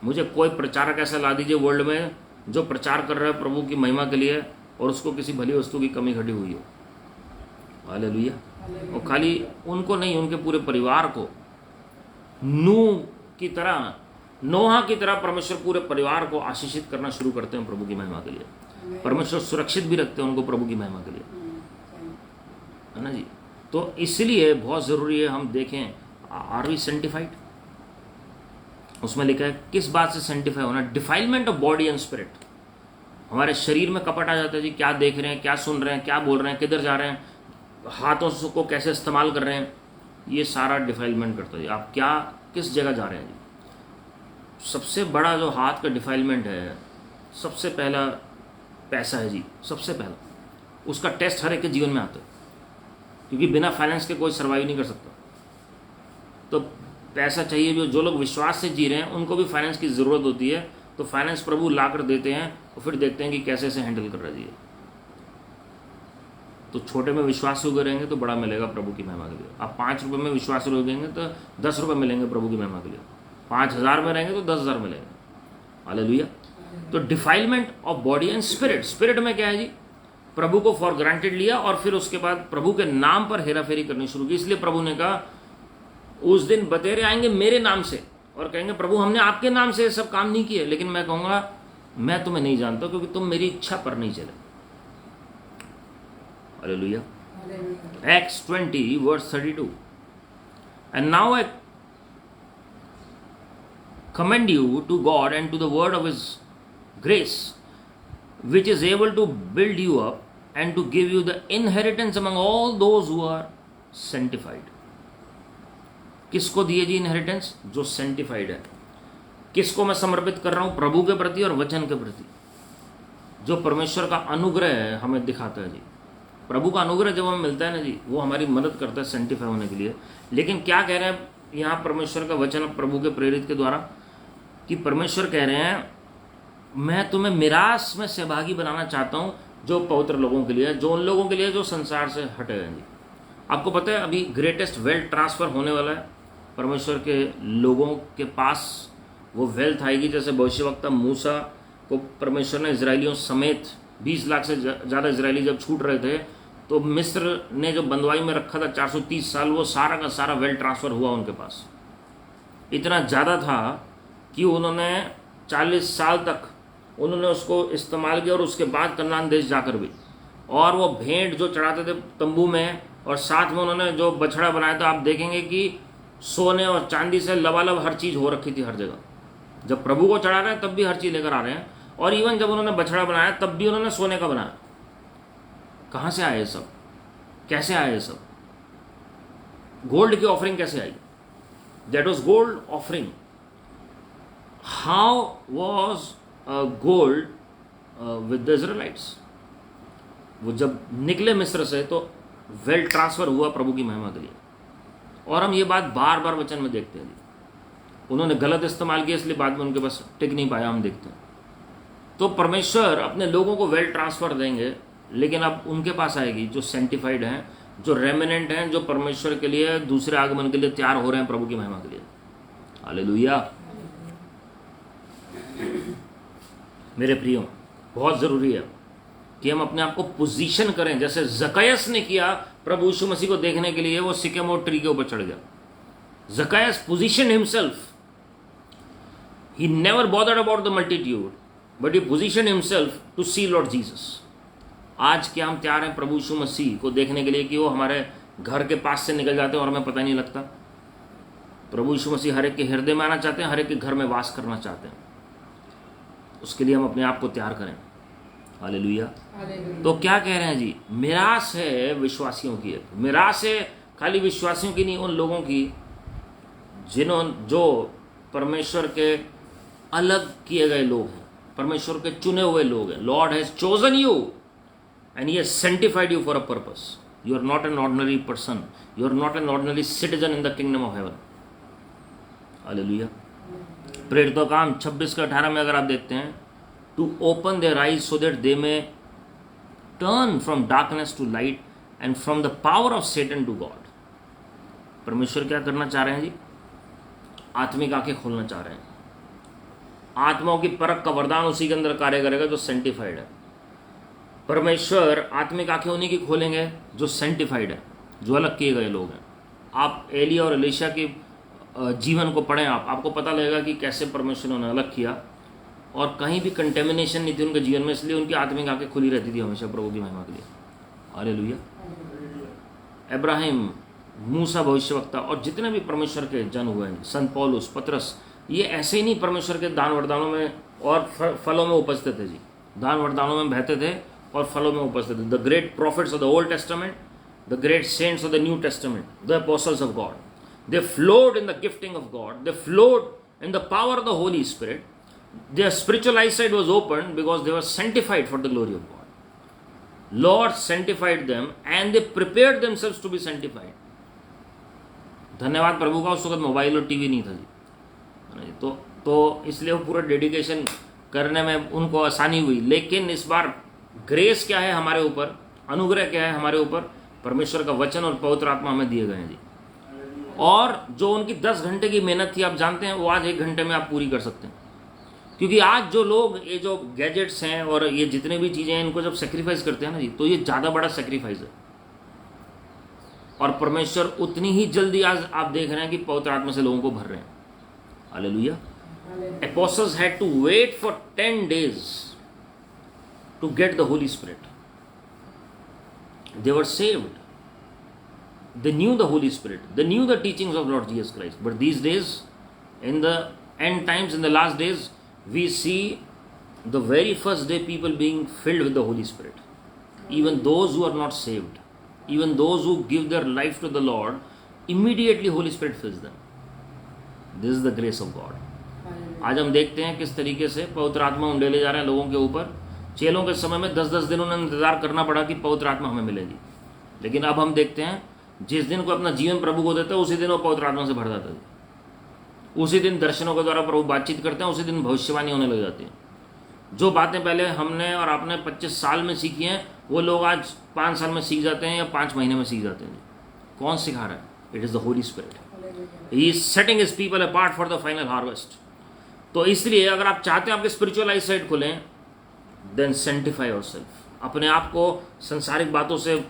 मुझे कोई प्रचारक ऐसा ला दीजिए वर्ल्ड में जो प्रचार कर रहा है प्रभु की महिमा के लिए और उसको किसी भली वस्तु की कमी घटी हुई हो। हालेलुया। और खाली उनको नहीं, उनके पूरे परिवार को नोहा की तरह परमेश्वर पूरे परिवार को आशीषित करना शुरू करते हैं प्रभु की महिमा के लिए। परमेश्वर सुरक्षित भी रखते हैं उनको प्रभु की महिमा के लिए, है ना जी। तो इसलिए बहुत ज़रूरी है हम देखें, आर वी सेंटिफाइड? उसमें लिखा है किस बात से सेंटिफाई होना? Defilement of body and spirit. हमारे शरीर में कपट आ जाता है जी, क्या देख रहे हैं, क्या सुन रहे हैं, क्या बोल रहे हैं, किधर जा रहे हैं, हाथों को कैसे इस्तेमाल कर रहे हैं, ये सारा डिफाइलमेंट करता है जी। आप क्या किस जगह जा रहे हैं जी? सबसे बड़ा जो हाथ का डिफाइलमेंट है, सबसे पहला पैसा है जी। सबसे पहला उसका टेस्ट हर एक के जीवन में आता है, क्योंकि बिना फाइनेंस के कोई सर्वाइव नहीं कर सकता। तो पैसा चाहिए भी। जो लोग विश्वास से जी रहे हैं उनको भी फाइनेंस की ज़रूरत होती है, तो फाइनेंस प्रभु ला कर देते हैं और फिर देखते हैं कि कैसे इसे हैंडल कर रहा है। तो छोटे में विश्वास से रहेंगे तो बड़ा मिलेगा प्रभु की महिमा के लिए। आप 5 रुपये में विश्वास से उगेंगे तो 10 रुपये मिलेंगे प्रभु की महिमा के लिए। 5,000 में रहेंगे तो 10,000 मिलेंगे। हालेलुया। तो defilement of body and spirit. Spirit में क्या है जी? प्रभु को फॉर ग्रांटेड लिया और फिर उसके बाद प्रभु के नाम पर हेराफेरी करनी शुरू की। इसलिए प्रभु ने कहा उस दिन बतेरे आएंगे मेरे नाम से और कहेंगे प्रभु हमने आपके नाम से सब काम नहीं किए, लेकिन मैं कहूँगा मैं तुम्हें नहीं जानता क्योंकि तुम मेरी इच्छा पर नहीं चले। Hallelujah. Acts 20 verse 32. And now I commend you to God and to the word of His grace, which is able to build you up and to give you the inheritance among all those who are sanctified. किसको दिए जी inheritance? जो sanctified है। किसको मैं समर्पित कर रहा हूं? प्रभु के प्रति और वचन के प्रति। जो परमेश्वर का अनुग्रह है हमें दिखाता है जी। प्रभु का अनुग्रह जब हमें मिलता है ना जी, वो हमारी मदद करता है सेंटिफाई होने के लिए। लेकिन क्या कह रहे हैं यहाँ परमेश्वर का वचन प्रभु के प्रेरित के द्वारा, कि परमेश्वर कह रहे हैं मैं तुम्हें मिरास में सहभागी बनाना चाहता हूँ जो पवित्र लोगों के लिए, जो उन लोगों के लिए जो संसार से हटे हैं जी। आपको पता है अभी ग्रेटेस्ट वेल्थ ट्रांसफ़र होने वाला है परमेश्वर के लोगों के पास। वो वेल्थ आएगी जैसे भविष्यवक्ता मूसा को परमेश्वर ने इजरायलियों समेत 20 लाख से ज़्यादा इजरायली जब छूट रहे थे तो मिस्र ने जो बंदवाई में रखा था 430 साल, वो सारा का सारा वेल्थ ट्रांसफ़र हुआ उनके पास। इतना ज़्यादा था कि उन्होंने 40 साल तक उन्होंने उसको इस्तेमाल किया और उसके बाद कनान देश जाकर भी। और वो भेंट जो चढ़ाते थे तंबू में और साथ में उन्होंने जो बछड़ा बनाया था, आप देखेंगे कि सोने और चांदी से लबालब हर चीज़ हो रखी थी हर जगह। जब प्रभु को चढ़ा रहे हैं तब भी हर चीज़ लेकर आ रहे हैं, और इवन जब उन्होंने बछड़ा बनाया तब भी उन्होंने सोने का बनाया। कहाँ से आए ये सब? कैसे आए ये सब? गोल्ड की ऑफरिंग कैसे आई? That was gold offering. How was gold with the Israelites? वो जब निकले मिस्र से तो वेल्थ ट्रांसफर हुआ प्रभु की महिमा के लिए। और हम ये बात बार बार वचन में देखते हैं। उन्होंने गलत इस्तेमाल किया इसलिए बाद में उनके पास टिक नहीं पाया, हम देखते हैं। तो परमेश्वर अपने लोगों को वेल्थ ट्रांसफर देंगे, लेकिन अब उनके पास आएगी जो सेंटिफाइड हैं, जो रेमिनेंट हैं, जो परमेश्वर के लिए दूसरे आगमन के लिए तैयार हो रहे हैं प्रभु की महिमा के लिए। हालेलुया। मेरे प्रियो, बहुत ज़रूरी है कि हम अपने आप को पोजीशन करें जैसे जकयस ने किया प्रभु यीशु मसीह को देखने के लिए। वो सिकेमोर ट्री के ऊपर चढ़ गया। Zacchaeus position himself. He never bothered about the multitude, but he position himself to see Lord Jesus. आज क्या हम तैयार हैं प्रभु यीशु मसीह को देखने के लिए कि वो हमारे घर के पास से निकल जाते हैं और हमें पता नहीं लगता? प्रभु यीशु मसीह हर एक के हृदय में आना चाहते हैं, हर एक के घर में वास करना चाहते हैं। उसके लिए हम अपने आप को तैयार करें। हालेलुया। तो क्या कह रहे हैं जी? मिरास है विश्वासियों की। एक मिरास है खाली विश्वासियों की नहीं, उन लोगों की जो परमेश्वर के अलग किए गए लोग हैं, परमेश्वर के चुने हुए लोग हैं। Lord has chosen you and he has sanctified you for a purpose. You are not an ordinary person, you are not an ordinary citizen in the kingdom of heaven. Hallelujah. प्रेरितों का काम 26-18 में अगर आप देखते हैं, to open their eyes so that they may turn from darkness to light and from the power of Satan to God. परमेश्वर क्या करना चाह रहे हैं जी? आत्मिक आंखें खोलना चाह रहे हैं। आत्माओं की परख का वरदान उसी के अंदर कार्य करेगा जो सेंटिफाइड है। परमेश्वर आत्मिक आंखें उन्हीं की खोलेंगे जो सेंटिफाइड है, जो अलग किए गए लोग हैं। आप एलिया और एलीशा के जीवन को पढ़ें, आपको पता लगेगा कि कैसे परमेश्वर ने उन्हें अलग किया और कहीं भी कंटेमिनेशन नहीं थी उनके जीवन में, इसलिए उनकी आत्मिक आंखें खुली रहती थी हमेशा प्रभु की महिमा के लिए। हालेलुया। इब्राहिम, मूसा भविष्यवक्ता और जितने भी परमेश्वर के जन हुए हैं, संत पौलुस, पतरस, ये ऐसे ही नहीं परमेश्वर के दान वरदानों में और फलों में उपस्थित थे जी। दान वरदानों में बहते थे और फलों में उपस्थित थे। The great prophets of the Old Testament, the great saints of the New Testament, the apostles of God, they flowed in the gifting of God, they flowed in the power of the Holy Spirit. Their spiritual eyesight was opened because they were sanctified for the glory of God. Lord sanctified them and they prepared themselves to be sanctified. धन्यवाद प्रभु का, उस वक्त mobile और TV नहीं था जी, तो इसलिए वो पूरा डेडिकेशन करने में उनको आसानी हुई। लेकिन इस बार ग्रेस क्या है हमारे ऊपर, अनुग्रह क्या है हमारे ऊपर? परमेश्वर का वचन और पवित्र आत्मा हमें दिए गए हैं जी। और जो उनकी 10 घंटे की मेहनत थी, आप जानते हैं, वो आज 1 घंटे में आप पूरी कर सकते हैं। क्योंकि आज जो लोग ये जो गैजेट्स हैं और ये जितने भी चीज़ें हैं, इनको जब सेक्रीफाइस करते हैं ना जी, तो ये ज़्यादा बड़ा सेक्रीफाइस है। और परमेश्वर उतनी ही जल्दी आज आप देख रहे हैं कि पवित्र आत्मा से लोगों को भर रहे हैं। Hallelujah. Apostles had to wait for 10 days to get the Holy Spirit. They were saved. They knew the Holy Spirit. They knew the teachings of Lord Jesus Christ. But these days, in the end times, in the last days, we see the very first day people being filled with the Holy Spirit. Even those who are not saved, even those who give their life to the Lord, immediately Holy Spirit fills them. This is the grace of God. आज हम देखते हैं किस तरीके से पवित्र आत्मा उंडेले जा रहे हैं लोगों के ऊपर। चेलों के समय में 10-10 दिन उन्हें इंतजार करना पड़ा कि पवित्र आत्मा हमें मिलेगी। लेकिन अब हम देखते हैं जिस दिन को अपना जीवन प्रभु को देता है, उसी दिन वो पवित्र आत्मा से भर जाता है। उसी दिन दर्शनों के द्वारा प्रभु बातचीत करते हैं, उसी दिन भविष्यवाणी होने लग जाती है। जो बातें पहले हमने और आपने 25 साल में सीखी हैं, वो लोग आज 5 साल में सीख जाते हैं या 5 महीने में सीख जाते हैं। कौन सिखा रहा है? It is the Holy spirit. He is setting his people apart for the final harvest. तो इसलिए अगर आप चाहते हैं आपके स्पिरिचुअल आई साइड खुलें, देन सेंटिफाई योरसेल्फ। अपने आप को संसारिक बातों से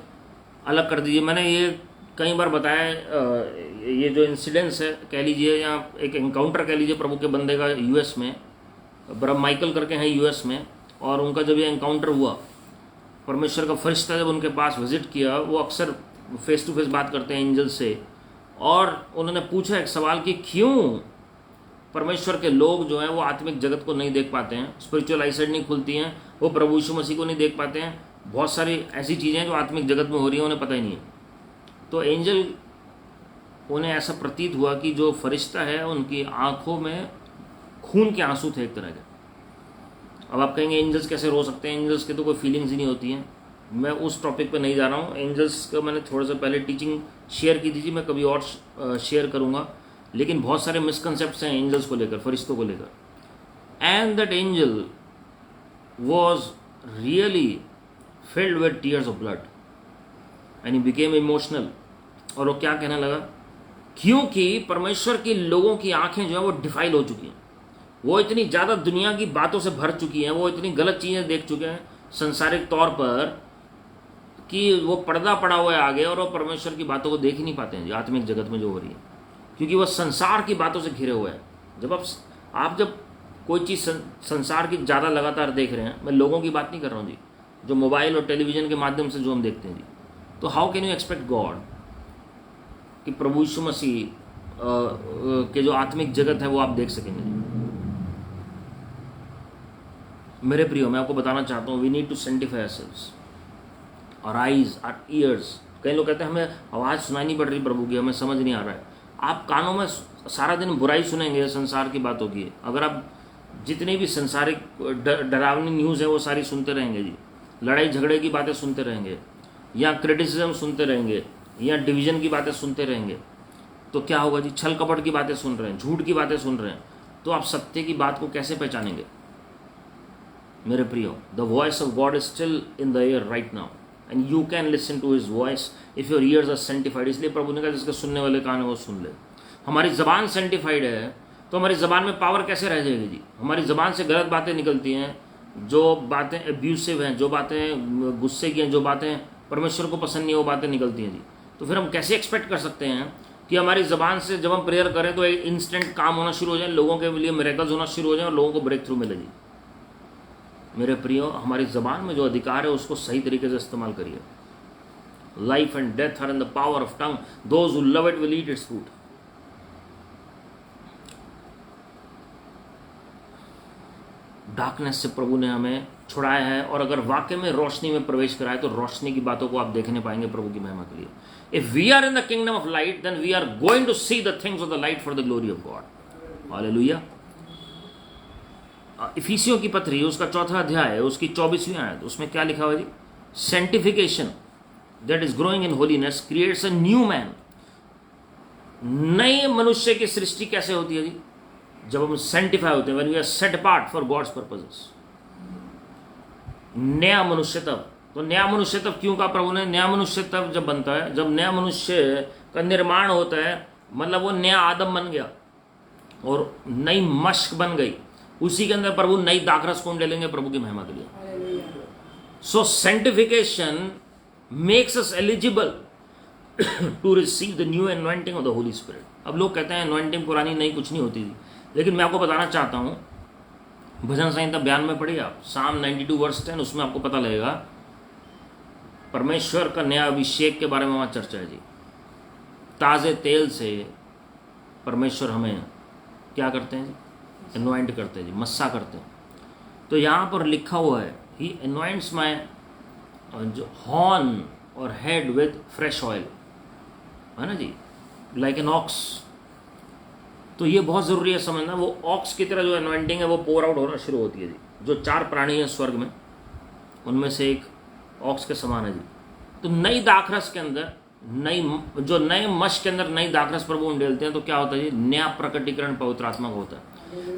अलग कर दीजिए। मैंने ये कई बार बताया, ये जो इंसिडेंस है कह लीजिए, या एक एनकाउंटर कह लीजिए प्रभु के बंदे का यूएस में, ब्रह्म माइकल करके हैं यूएस में, और उनका जब ये एनकाउंटर हुआ, परमेश्वर का फरिश्ता जब उनके पास विजिट किया, वो अक्सर फेस टू फेस बात करते हैं एंजल से, और उन्होंने पूछा एक सवाल कि क्यों परमेश्वर के लोग जो हैं वो आत्मिक जगत को नहीं देख पाते हैं, स्पिरिचुअल आईसाइट नहीं खुलती हैं, वो प्रभु यीशु मसीह को नहीं देख पाते हैं। बहुत सारी ऐसी चीज़ें जो आत्मिक जगत में हो रही हैं उन्हें पता ही नहीं है। तो एंजल, उन्हें ऐसा प्रतीत हुआ कि जो फरिश्ता है उनकी आंखों में खून के आंसू थे एक तरह के। अब आप कहेंगे एंजल्स कैसे रो सकते हैं? एंजल्स की तो कोई फीलिंग्स ही नहीं होती हैं। मैं उस टॉपिक पे नहीं जा रहा हूँ। एंजल्स का मैंने थोड़ा सा पहले टीचिंग शेयर की थी, मैं कभी और शेयर करूँगा। लेकिन बहुत सारे मिसकंसेप्ट्स हैं एंजल्स को लेकर, फरिश्तों को लेकर। And that angel was really filled with tears of blood and he became emotional. और वो क्या कहने लगा? क्योंकि परमेश्वर की लोगों की आंखें जो है वो डिफाइल हो चुकी हैं, वो इतनी ज़्यादा दुनिया की बातों से भर चुकी हैं, वो इतनी गलत चीज़ें देख चुके हैं संसारिक तौर पर कि वो पर्दा पड़ा हुआ है आगे, और वो परमेश्वर की बातों को देख ही नहीं पाते हैं आत्मिक जगत में जो हो रही है, क्योंकि वो संसार की बातों से घिरे हुए हैं। जब आप जब कोई चीज़ संसार की ज़्यादा लगातार देख रहे हैं, मैं लोगों की बात नहीं कर रहा हूँ जी, जो मोबाइल और टेलीविज़न के माध्यम से जो हम देखते हैं जी, तो how can you expect God कि प्रभु यीशु मसीह के जो आत्मिक जगत है वो आप देख सकेंगे जी? मेरे प्रियो, मैं आपको बताना चाहता हूँ, we need to sanctify ourselves, our eyes, our ears. कई लोग कहते हैं हमें आवाज़ सुनाई नहीं पड़ रही प्रभु की, हमें समझ नहीं आ रहा है। आप कानों में सारा दिन बुराई सुनेंगे, संसार की बात होगी। अगर आप जितनी भी संसारिक डरावनी न्यूज़ है वो सारी सुनते रहेंगे जी, लड़ाई झगड़े की बातें सुनते रहेंगे, या क्रिटिसिज्म सुनते रहेंगे, या डिवीज़न की बातें सुनते रहेंगे, तो क्या होगा जी? छल कपट की बातें सुन रहे हैं, झूठ की बातें सुन रहे हैं, तो आप सत्य की बात को कैसे पहचानेंगे? मेरे प्रियो, the voice of God is still in the air right now and you can listen to his voice if your ears are sanctified. इसलिए प्रभु ने कहा जिसके सुनने वाले कान है वो सुन ले। हमारी ज़बान सेंटिफाइड है तो हमारी ज़बान में पावर कैसे रह जाएगी जी? हमारी ज़बान से गलत बातें निकलती हैं, जो बातें एब्यूसिव हैं, जो बातें गुस्से की हैं, जो बातें परमेश्वर को पसंद नहीं है, वो बातें निकलती हैं जी। तो फिर हम कैसे एक्सपेक्ट कर सकते हैं कि हमारी ज़बान से जब हम प्रेयर करें तो एक इंस्टेंट काम होना शुरू हो जाए, लोगों के लिए मिरेकल्स होना शुरू हो जाए और लोगों को ब्रेक थ्रू मिले जी? मेरे प्रियो, हमारी ज़बान में जो अधिकार है उसको सही तरीके से इस्तेमाल करिए। Life and death are in the power of tongue, those who love it will eat its fruit. Darkness से प्रभु ने हमें छुड़ाया है, और अगर वाकई में रोशनी में प्रवेश कराए तो रोशनी की बातों को आप देखने पाएंगे प्रभु की महिमा के लिए। If we are in the kingdom of light then we are going to see the things of the light for the glory of God. Hallelujah. इफिसियों की पत्री उसका 4वां अध्याय है, उसकी 24वीं आयत, उसमें क्या लिखा हुआ जी? Sanctification that is growing in holiness creates a new man. नए मनुष्य की सृष्टि कैसे होती है जी? जब हम सेंटिफाई होते हैं, when we are set apart for God's purposes. नया मनुष्य तब, तो नया मनुष्य तब क्यों कहा प्रभु ने? नया मनुष्य तब जब बनता है जब नया मनुष्य का निर्माण होता है, मतलब वो नया आदम बन गया और नई मश्क बन गई, उसी के अंदर प्रभु नई दाखरस कौन ले लेंगे प्रभु की महिमा के लिए। So sanctification makes us eligible to receive the new anointing of the Holy Spirit. अब लोग कहते हैं एनॉइंटिंग पुरानी नई कुछ नहीं होती थी, लेकिन मैं आपको बताना चाहता हूँ, भजन संहिता 92 में पढ़िए आप, साम 92 वर्स 10, उसमें आपको पता लगेगा परमेश्वर का नया अभिषेक के बारे में वहाँ चर्चा है जी। ताज़े तेल से परमेश्वर हमें क्या करते हैं जी? एनॉइंट करते हैं जी, मस्सा करते हैं। तो यहाँ पर लिखा हुआ है, ही एनॉइंट्स माई जो हॉर्न और हेड विद फ्रेश ऑयल, है ना जी, लाइक एन ऑक्स। तो ये बहुत ज़रूरी है समझना, वो ऑक्स की तरह जो एनॉइंटिंग है वो पोर आउट होना शुरू होती है जी। जो 4 प्राणी हैं स्वर्ग में, उनमें से एक ऑक्स के समान है जी। तो नई दाखरस के अंदर, नए मश के अंदर नई दाखरस प्रभु उंडेलते हैं, तो क्या होता है जी? नया प्रकटीकरण पवित्र आत्मा का होता है।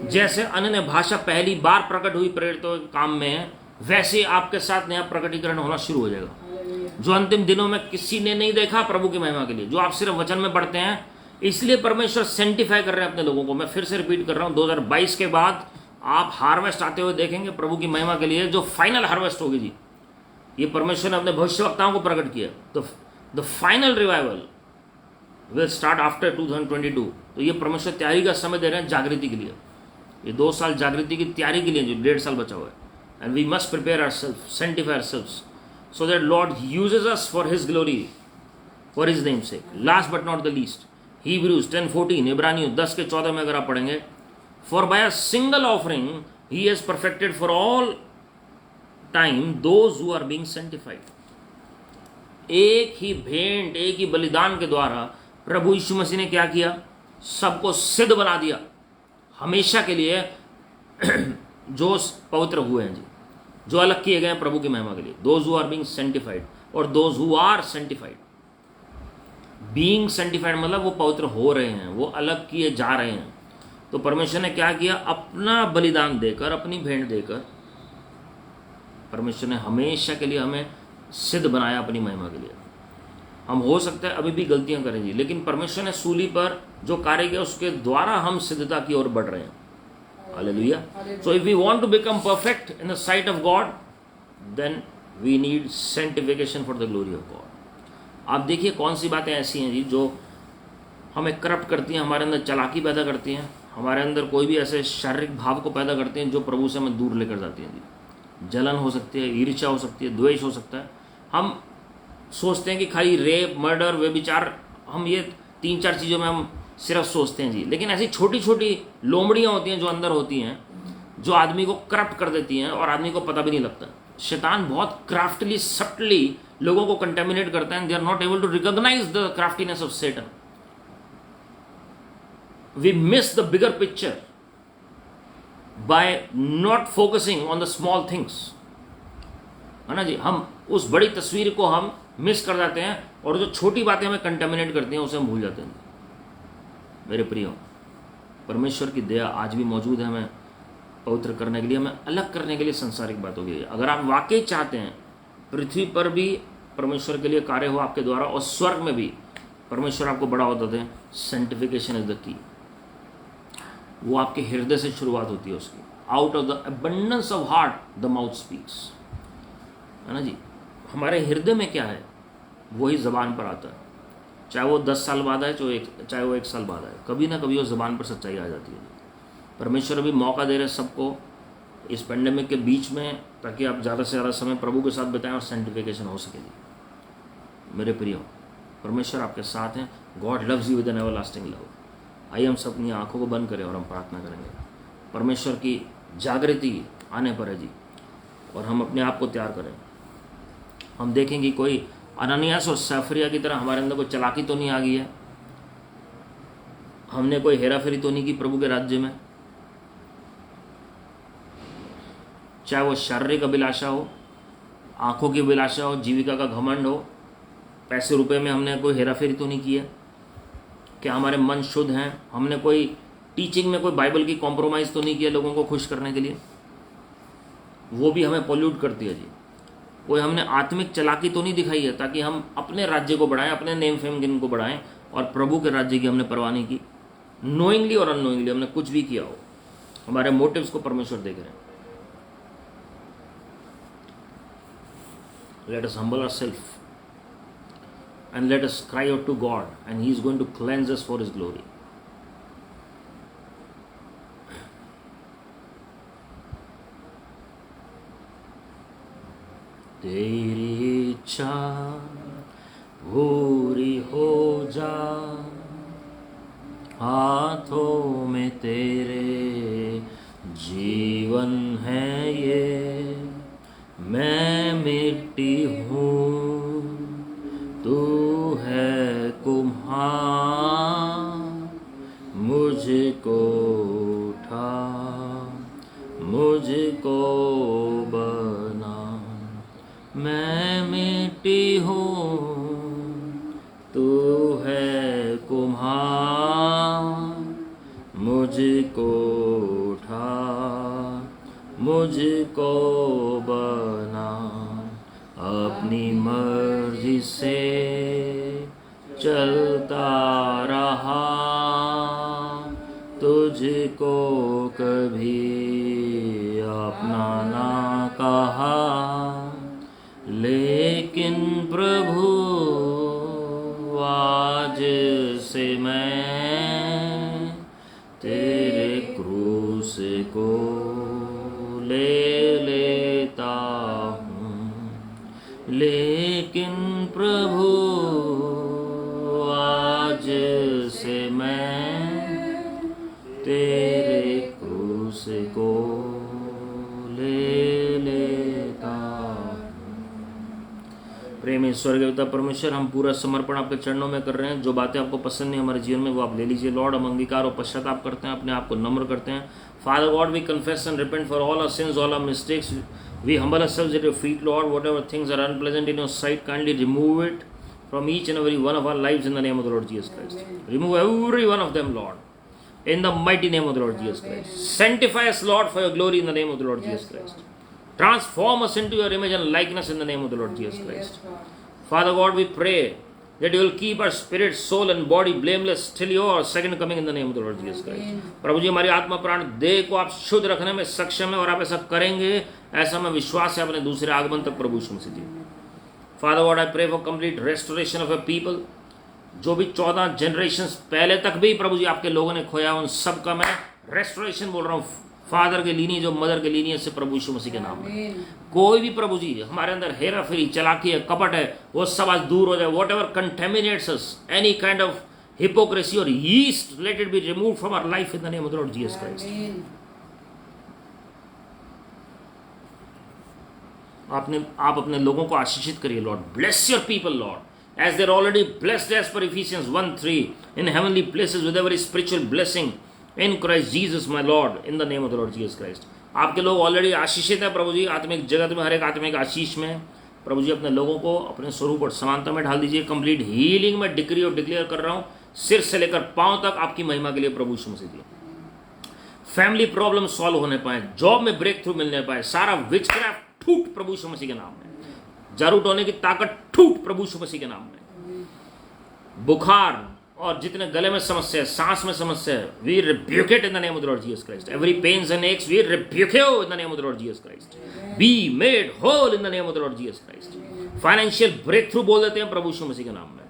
जैसे अन्य भाषा पहली बार प्रकट हुई प्रेरितों के काम में, वैसे आपके साथ नया प्रकटीकरण होना शुरू हो जाएगा, जो अंतिम दिनों में किसी ने नहीं देखा प्रभु की महिमा के लिए, जो आप सिर्फ वचन में पढ़ते हैं। इसलिए परमेश्वर सेंटिफाई कर रहे हैं अपने लोगों को। मैं फिर से रिपीट कर रहा हूँ, 2022 के बाद आप हार्वेस्ट आते हुए देखेंगे प्रभु की महिमा के लिए, जो फाइनल हार्वेस्ट होगी जी। ये परमेश्वर ने अपने भविष्यवक्ताओं को प्रकट किया। तो the final revival will start after 2022। तो ये परमेश्वर तैयारी का समय दे रहे हैं जागृति के लिए। ये 2 साल जागृति की तैयारी के लिए, जो 1.5 साल बचा हुआ है। And we must prepare ourselves, sanctify ourselves, so that Lord uses us for his glory, for his name sake. Last but not the least, Hebrews 10:14, इब्रानियों 10:14 में अगर आप पढ़ेंगे, for by a single offering he has perfected for all time those who are being sanctified. एक ही भेंट, एक ही बलिदान के द्वारा प्रभु यीशु मसीह ने क्या किया? सबको सिद्ध बना दिया हमेशा के लिए, जो पवित्र हुए हैं जी, जो अलग किए गए हैं प्रभु की महिमा के लिए। Those who are being sanctified और those who are sanctified. Being sanctified मतलब वो पवित्र हो रहे हैं, वो अलग किए जा रहे हैं। तो परमेश्वर ने क्या किया? अपना बलिदान देकर, अपनी भेंट देकर परमेश्वर ने हमेशा के लिए हमें सिद्ध बनाया अपनी महिमा के लिए। हम हो सकता है अभी भी गलतियां करेंगे, लेकिन परमेश्वर ने सूली पर जो कार्य किया उसके द्वारा हम सिद्धता की ओर बढ़ रहे हैं। Hallelujah. So if we want to become perfect in the sight of God, then we need sanctification for the glory of God. आप देखिए कौन सी बातें ऐसी हैं जी जो हमें करप्ट करती हैं, हमारे अंदर चालाकी पैदा करती हैं, हमारे अंदर कोई भी ऐसे शारीरिक भाव को पैदा करती हैं जो प्रभु से हमें दूर लेकर जाती हैं जी। जलन हो सकती है, ईर्ष्या हो सकती है, द्वेष हो सकता है। हम सोचते हैं कि खाली रेप, मर्डर, व्यभिचार, हम ये 3-4 चीज़ों में हम सिर्फ सोचते हैं जी। लेकिन ऐसी छोटी छोटी लोमड़ियाँ होती हैं जो अंदर होती हैं, जो आदमी को करप्ट कर देती हैं और आदमी को पता भी नहीं लगता। शैतान बहुत क्राफ्टली, सटली लोगों को कंटेमिनेट करता है। They are not able to recognise the craftiness of Satan. We miss the bigger picture by not focusing on the small things, है ना जी। हम उस बड़ी तस्वीर को हम मिस कर जाते हैं और जो छोटी बातें हमें कंटेमिनेट करती हैं उसे हम भूल जाते हैं। मेरे प्रियो, परमेश्वर की दया आज भी मौजूद है हमें पवित्र करने के लिए, हमें अलग करने के लिए संसारिक बातों के लिए। अगर आप वाकई चाहते हैं पृथ्वी पर भी परमेश्वर के लिए कार्य हो आपके द्वारा और स्वर्ग में भी परमेश्वर आपको बड़ा होता है, सेंटिफिकेशन इज द की। वो आपके हृदय से शुरुआत होती है उसकी। Out of the abundance of heart the mouth speaks, है ना जी। हमारे हृदय में क्या है वही जबान पर आता है, चाहे वो 10 साल बाद आए, चाहे वो 1 साल बाद आए, कभी ना कभी वो जबान पर सच्चाई आ जाती है। परमेश्वर अभी मौका दे रहे हैं सबको इस पेंडेमिक के बीच में, ताकि आप ज़्यादा से ज़्यादा समय प्रभु के साथ बिताएं और सेंटिफिकेशन हो सकेगी। मेरे प्रियो, परमेश्वर आपके साथ हैं। God loves you with an everlasting love. आइए हम सब अपनी आंखों को बंद करें और हम प्रार्थना करेंगे। परमेश्वर की जागृति आने पर है जी, और हम अपने आप को तैयार करें। हम देखेंगे कोई अननियास और सैफरिया की तरह हमारे अंदर कोई चलाकी तो नहीं आ गई है, हमने कोई हेराफेरी तो नहीं की प्रभु के राज्य में। चाहे वो शारीरिक अभिलाषा हो, आंखों की अभिलाषा हो, जीविका का घमंड हो, पैसे रुपए में हमने कोई हेराफेरी तो नहीं की है। क्या हमारे मन शुद्ध हैं? हमने कोई टीचिंग में कोई बाइबल की कॉम्प्रोमाइज़ तो नहीं किया लोगों को खुश करने के लिए? वो भी हमें पोल्यूट करती है जी। कोई हमने आत्मिक चलाकी तो नहीं दिखाई है ताकि हम अपने राज्य को बढ़ाएं, अपने नेम फेम को बढ़ाएं, और प्रभु के राज्य की हमने परवाह नहीं की। नोइंगली और अननोइंगली हमने कुछ भी किया हो, हमारे मोटिव्स को परमेश्वर देख रहे हैं। Let us humble ourselves and let us cry out to God, and He is going to cleanse us for His glory. तेरी इच्छा पूरी हो जा, हाथों में तेरे जीवन है ये। मैं मिट्टी हूँ, तू है कुम्हार, मुझको उठा, मुझको बना। मैं मिट्टी हूँ, तू है कुम्हार, मुझको उठा, मुझको बना। अपनी मर्जी से चलता रहा, तुझको कभी अपना ना कहा। लेकिन प्रभु आज से मैं तेरे क्रूस को ले लेता हूँ। लेकिन प्रभु आज से मैं तेरे क्रूस को ले लेता हूँ। प्रेमी स्वर्गीय पिता परमेश्वर, हम पूरा समर्पण आपके चरणों में कर रहे हैं। जो बातें आपको पसंद नहीं हमारे जीवन में वो आप ले लीजिए लॉर्ड। हम अंगीकार और पश्चाताप करते हैं, अपने आप को नम्र करते हैं। Father God, we confess and repent for all our sins, all our mistakes. We humble ourselves at your feet, Lord. Whatever things are unpleasant in your sight, kindly remove it from each and every one of our lives in the name of the Lord Jesus Christ. Remove every one of them, Lord, in the mighty name of the Lord Jesus Christ. Sanctify us, Lord, for your glory in the name of the Lord Jesus Christ. Transform us into your image and likeness in the name of the Lord Jesus Christ. Father God, we pray that you will keep our spirit, soul and body blameless till your second coming in the name of the Lord Jesus Christ. प्रभु जी, हमारी आत्मा प्राण देह को आप शुद्ध रखने में सक्षम है और आप ऐसा करेंगे, ऐसा हमें विश्वास है अपने दूसरे आगमन तक प्रभु यीशु मसीह जी। Father God, I pray for complete restoration of your people. जो भी 14 जनरेशंस पहले तक भी प्रभु जी आपके लोगों ने खोया, उन सब का मैं रेस्टोरेशन बोल रहा हूँ, फादर के लीनियज और मदर के लीनियज से प्रभु यीशु मसीह के नाम में। कोई भी प्रभु जी हमारे अंदर हेरा फेरी, चालाकी है, कपट है, वो सब आज दूर हो जाए। What ever contaminants us, any kind of hypocrisy or yeast, let it be removed from our life in the name of the Lord Jesus Christ. आप अपने लोगों को आशीषित करिए Lord. Bless your people Lord as they're already blessed as per Ephesians 1:3 in heavenly places with every spiritual blessing in Christ Jesus my Lord, in the name of the Lord Jesus Christ. आपके लोग already आशीषित है प्रभु जी, आत्मिक जगत में, हर एक आत्मिक आशीष में। प्रभु जी अपने लोगों को अपने स्वरूप और समानता में ढाल दीजिए। कंप्लीट हीलिंग में डिक्री और डिक्लेयर कर रहा हूं, सिर से लेकर पांव तक आपकी महिमा के लिए प्रभु यीशु मसीह जी। फैमिली प्रॉब्लम सॉल्व होने पाए, जॉब में ब्रेक थ्रू मिलने पाए, सारा विचक्राफ्ट ठूट प्रभु यीशु मसीह के नाम में। जारू टोने की ताकत ठूट प्रभु यीशु मसीह के नाम में। बुखार और जितने गले में समस्या है, सांस में समस्या है, we rebuke it in the name of the Lord Jesus Christ. Every pains and aches we rebuke you in the name of the Lord Jesus Christ. Be made whole in the name of the Lord Jesus Christ. Financial breakthrough बोल देते हैं प्रभु यीशु मसीह के नाम में।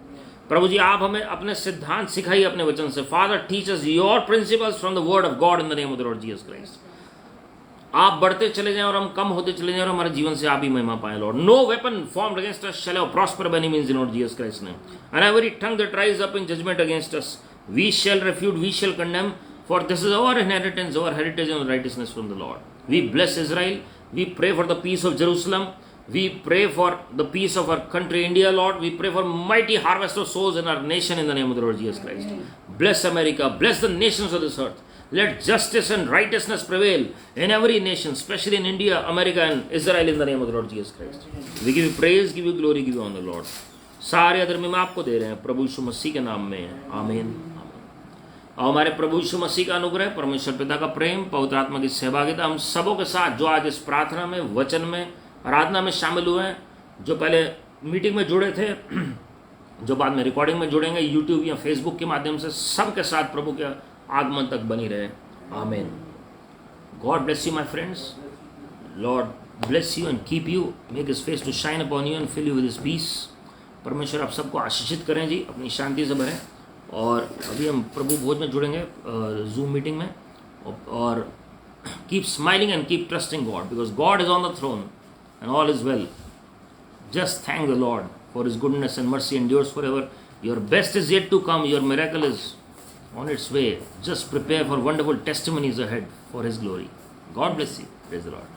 प्रभु जी आप हमें अपने सिद्धांत सिखाइए अपने वचन से। Father teach us your principles from the word of God in the name of the Lord Jesus Christ. आप बढ़ते चले जाएं और हम कम होते चले जाएं और हमारे जीवन से आप ही महिमा पाएं Lord. No weapon formed against us shall prosper by any means in Lord Jesus Christ name. And every tongue that rise up in judgement against us we shall refute, we shall condemn, for this is our inheritance, our heritage and righteousness from the Lord. We bless Israel, we pray for the peace of Jerusalem, we pray for the peace of our country India Lord. We pray for mighty harvest of souls in our nation in the name of the Lord Jesus Christ. Bless America, bless the nations of this earth. Let justice and righteousness prevail in every nation, especially in India, America and Israel in the name of the Lord Jesus Christ. We give you praise, give you glory, give you honor Lord. सारे other में आपको दे रहे हैं प्रभु यीशु मसीह के नाम में, आमीन। और हमारे प्रभु यीशु मसीह का अनुग्रह, परमेश्वर पिता का प्रेम, पवित्र आत्मा की सहभागिता हम सबों के साथ जो आज इस प्रार्थना में, वचन में, आराधना में शामिल हुए हैं, जो पहले मीटिंग में जुड़े थे, जो बाद में रिकॉर्डिंग में जुड़ेंगे यूट्यूब या फेसबुक के माध्यम से, सबके साथ प्रभु के आगमन तक बनी रहे, आमीन। God bless you my friends, Lord bless you and keep you, make his face to shine upon you and fill you with his peace. परमेश्वर आप सबको आशीषित करें जी, अपनी शांति से भरें। और अभी हम प्रभु भोज में जुड़ेंगे जूम मीटिंग में, और keep smiling and keep trusting God, because God is on the throne and all is well. Just thank the Lord for his goodness and mercy endures forever. Your best is yet to come, your miracle is on its way. Just prepare for wonderful testimonies ahead for his glory. God bless you. Praise the Lord.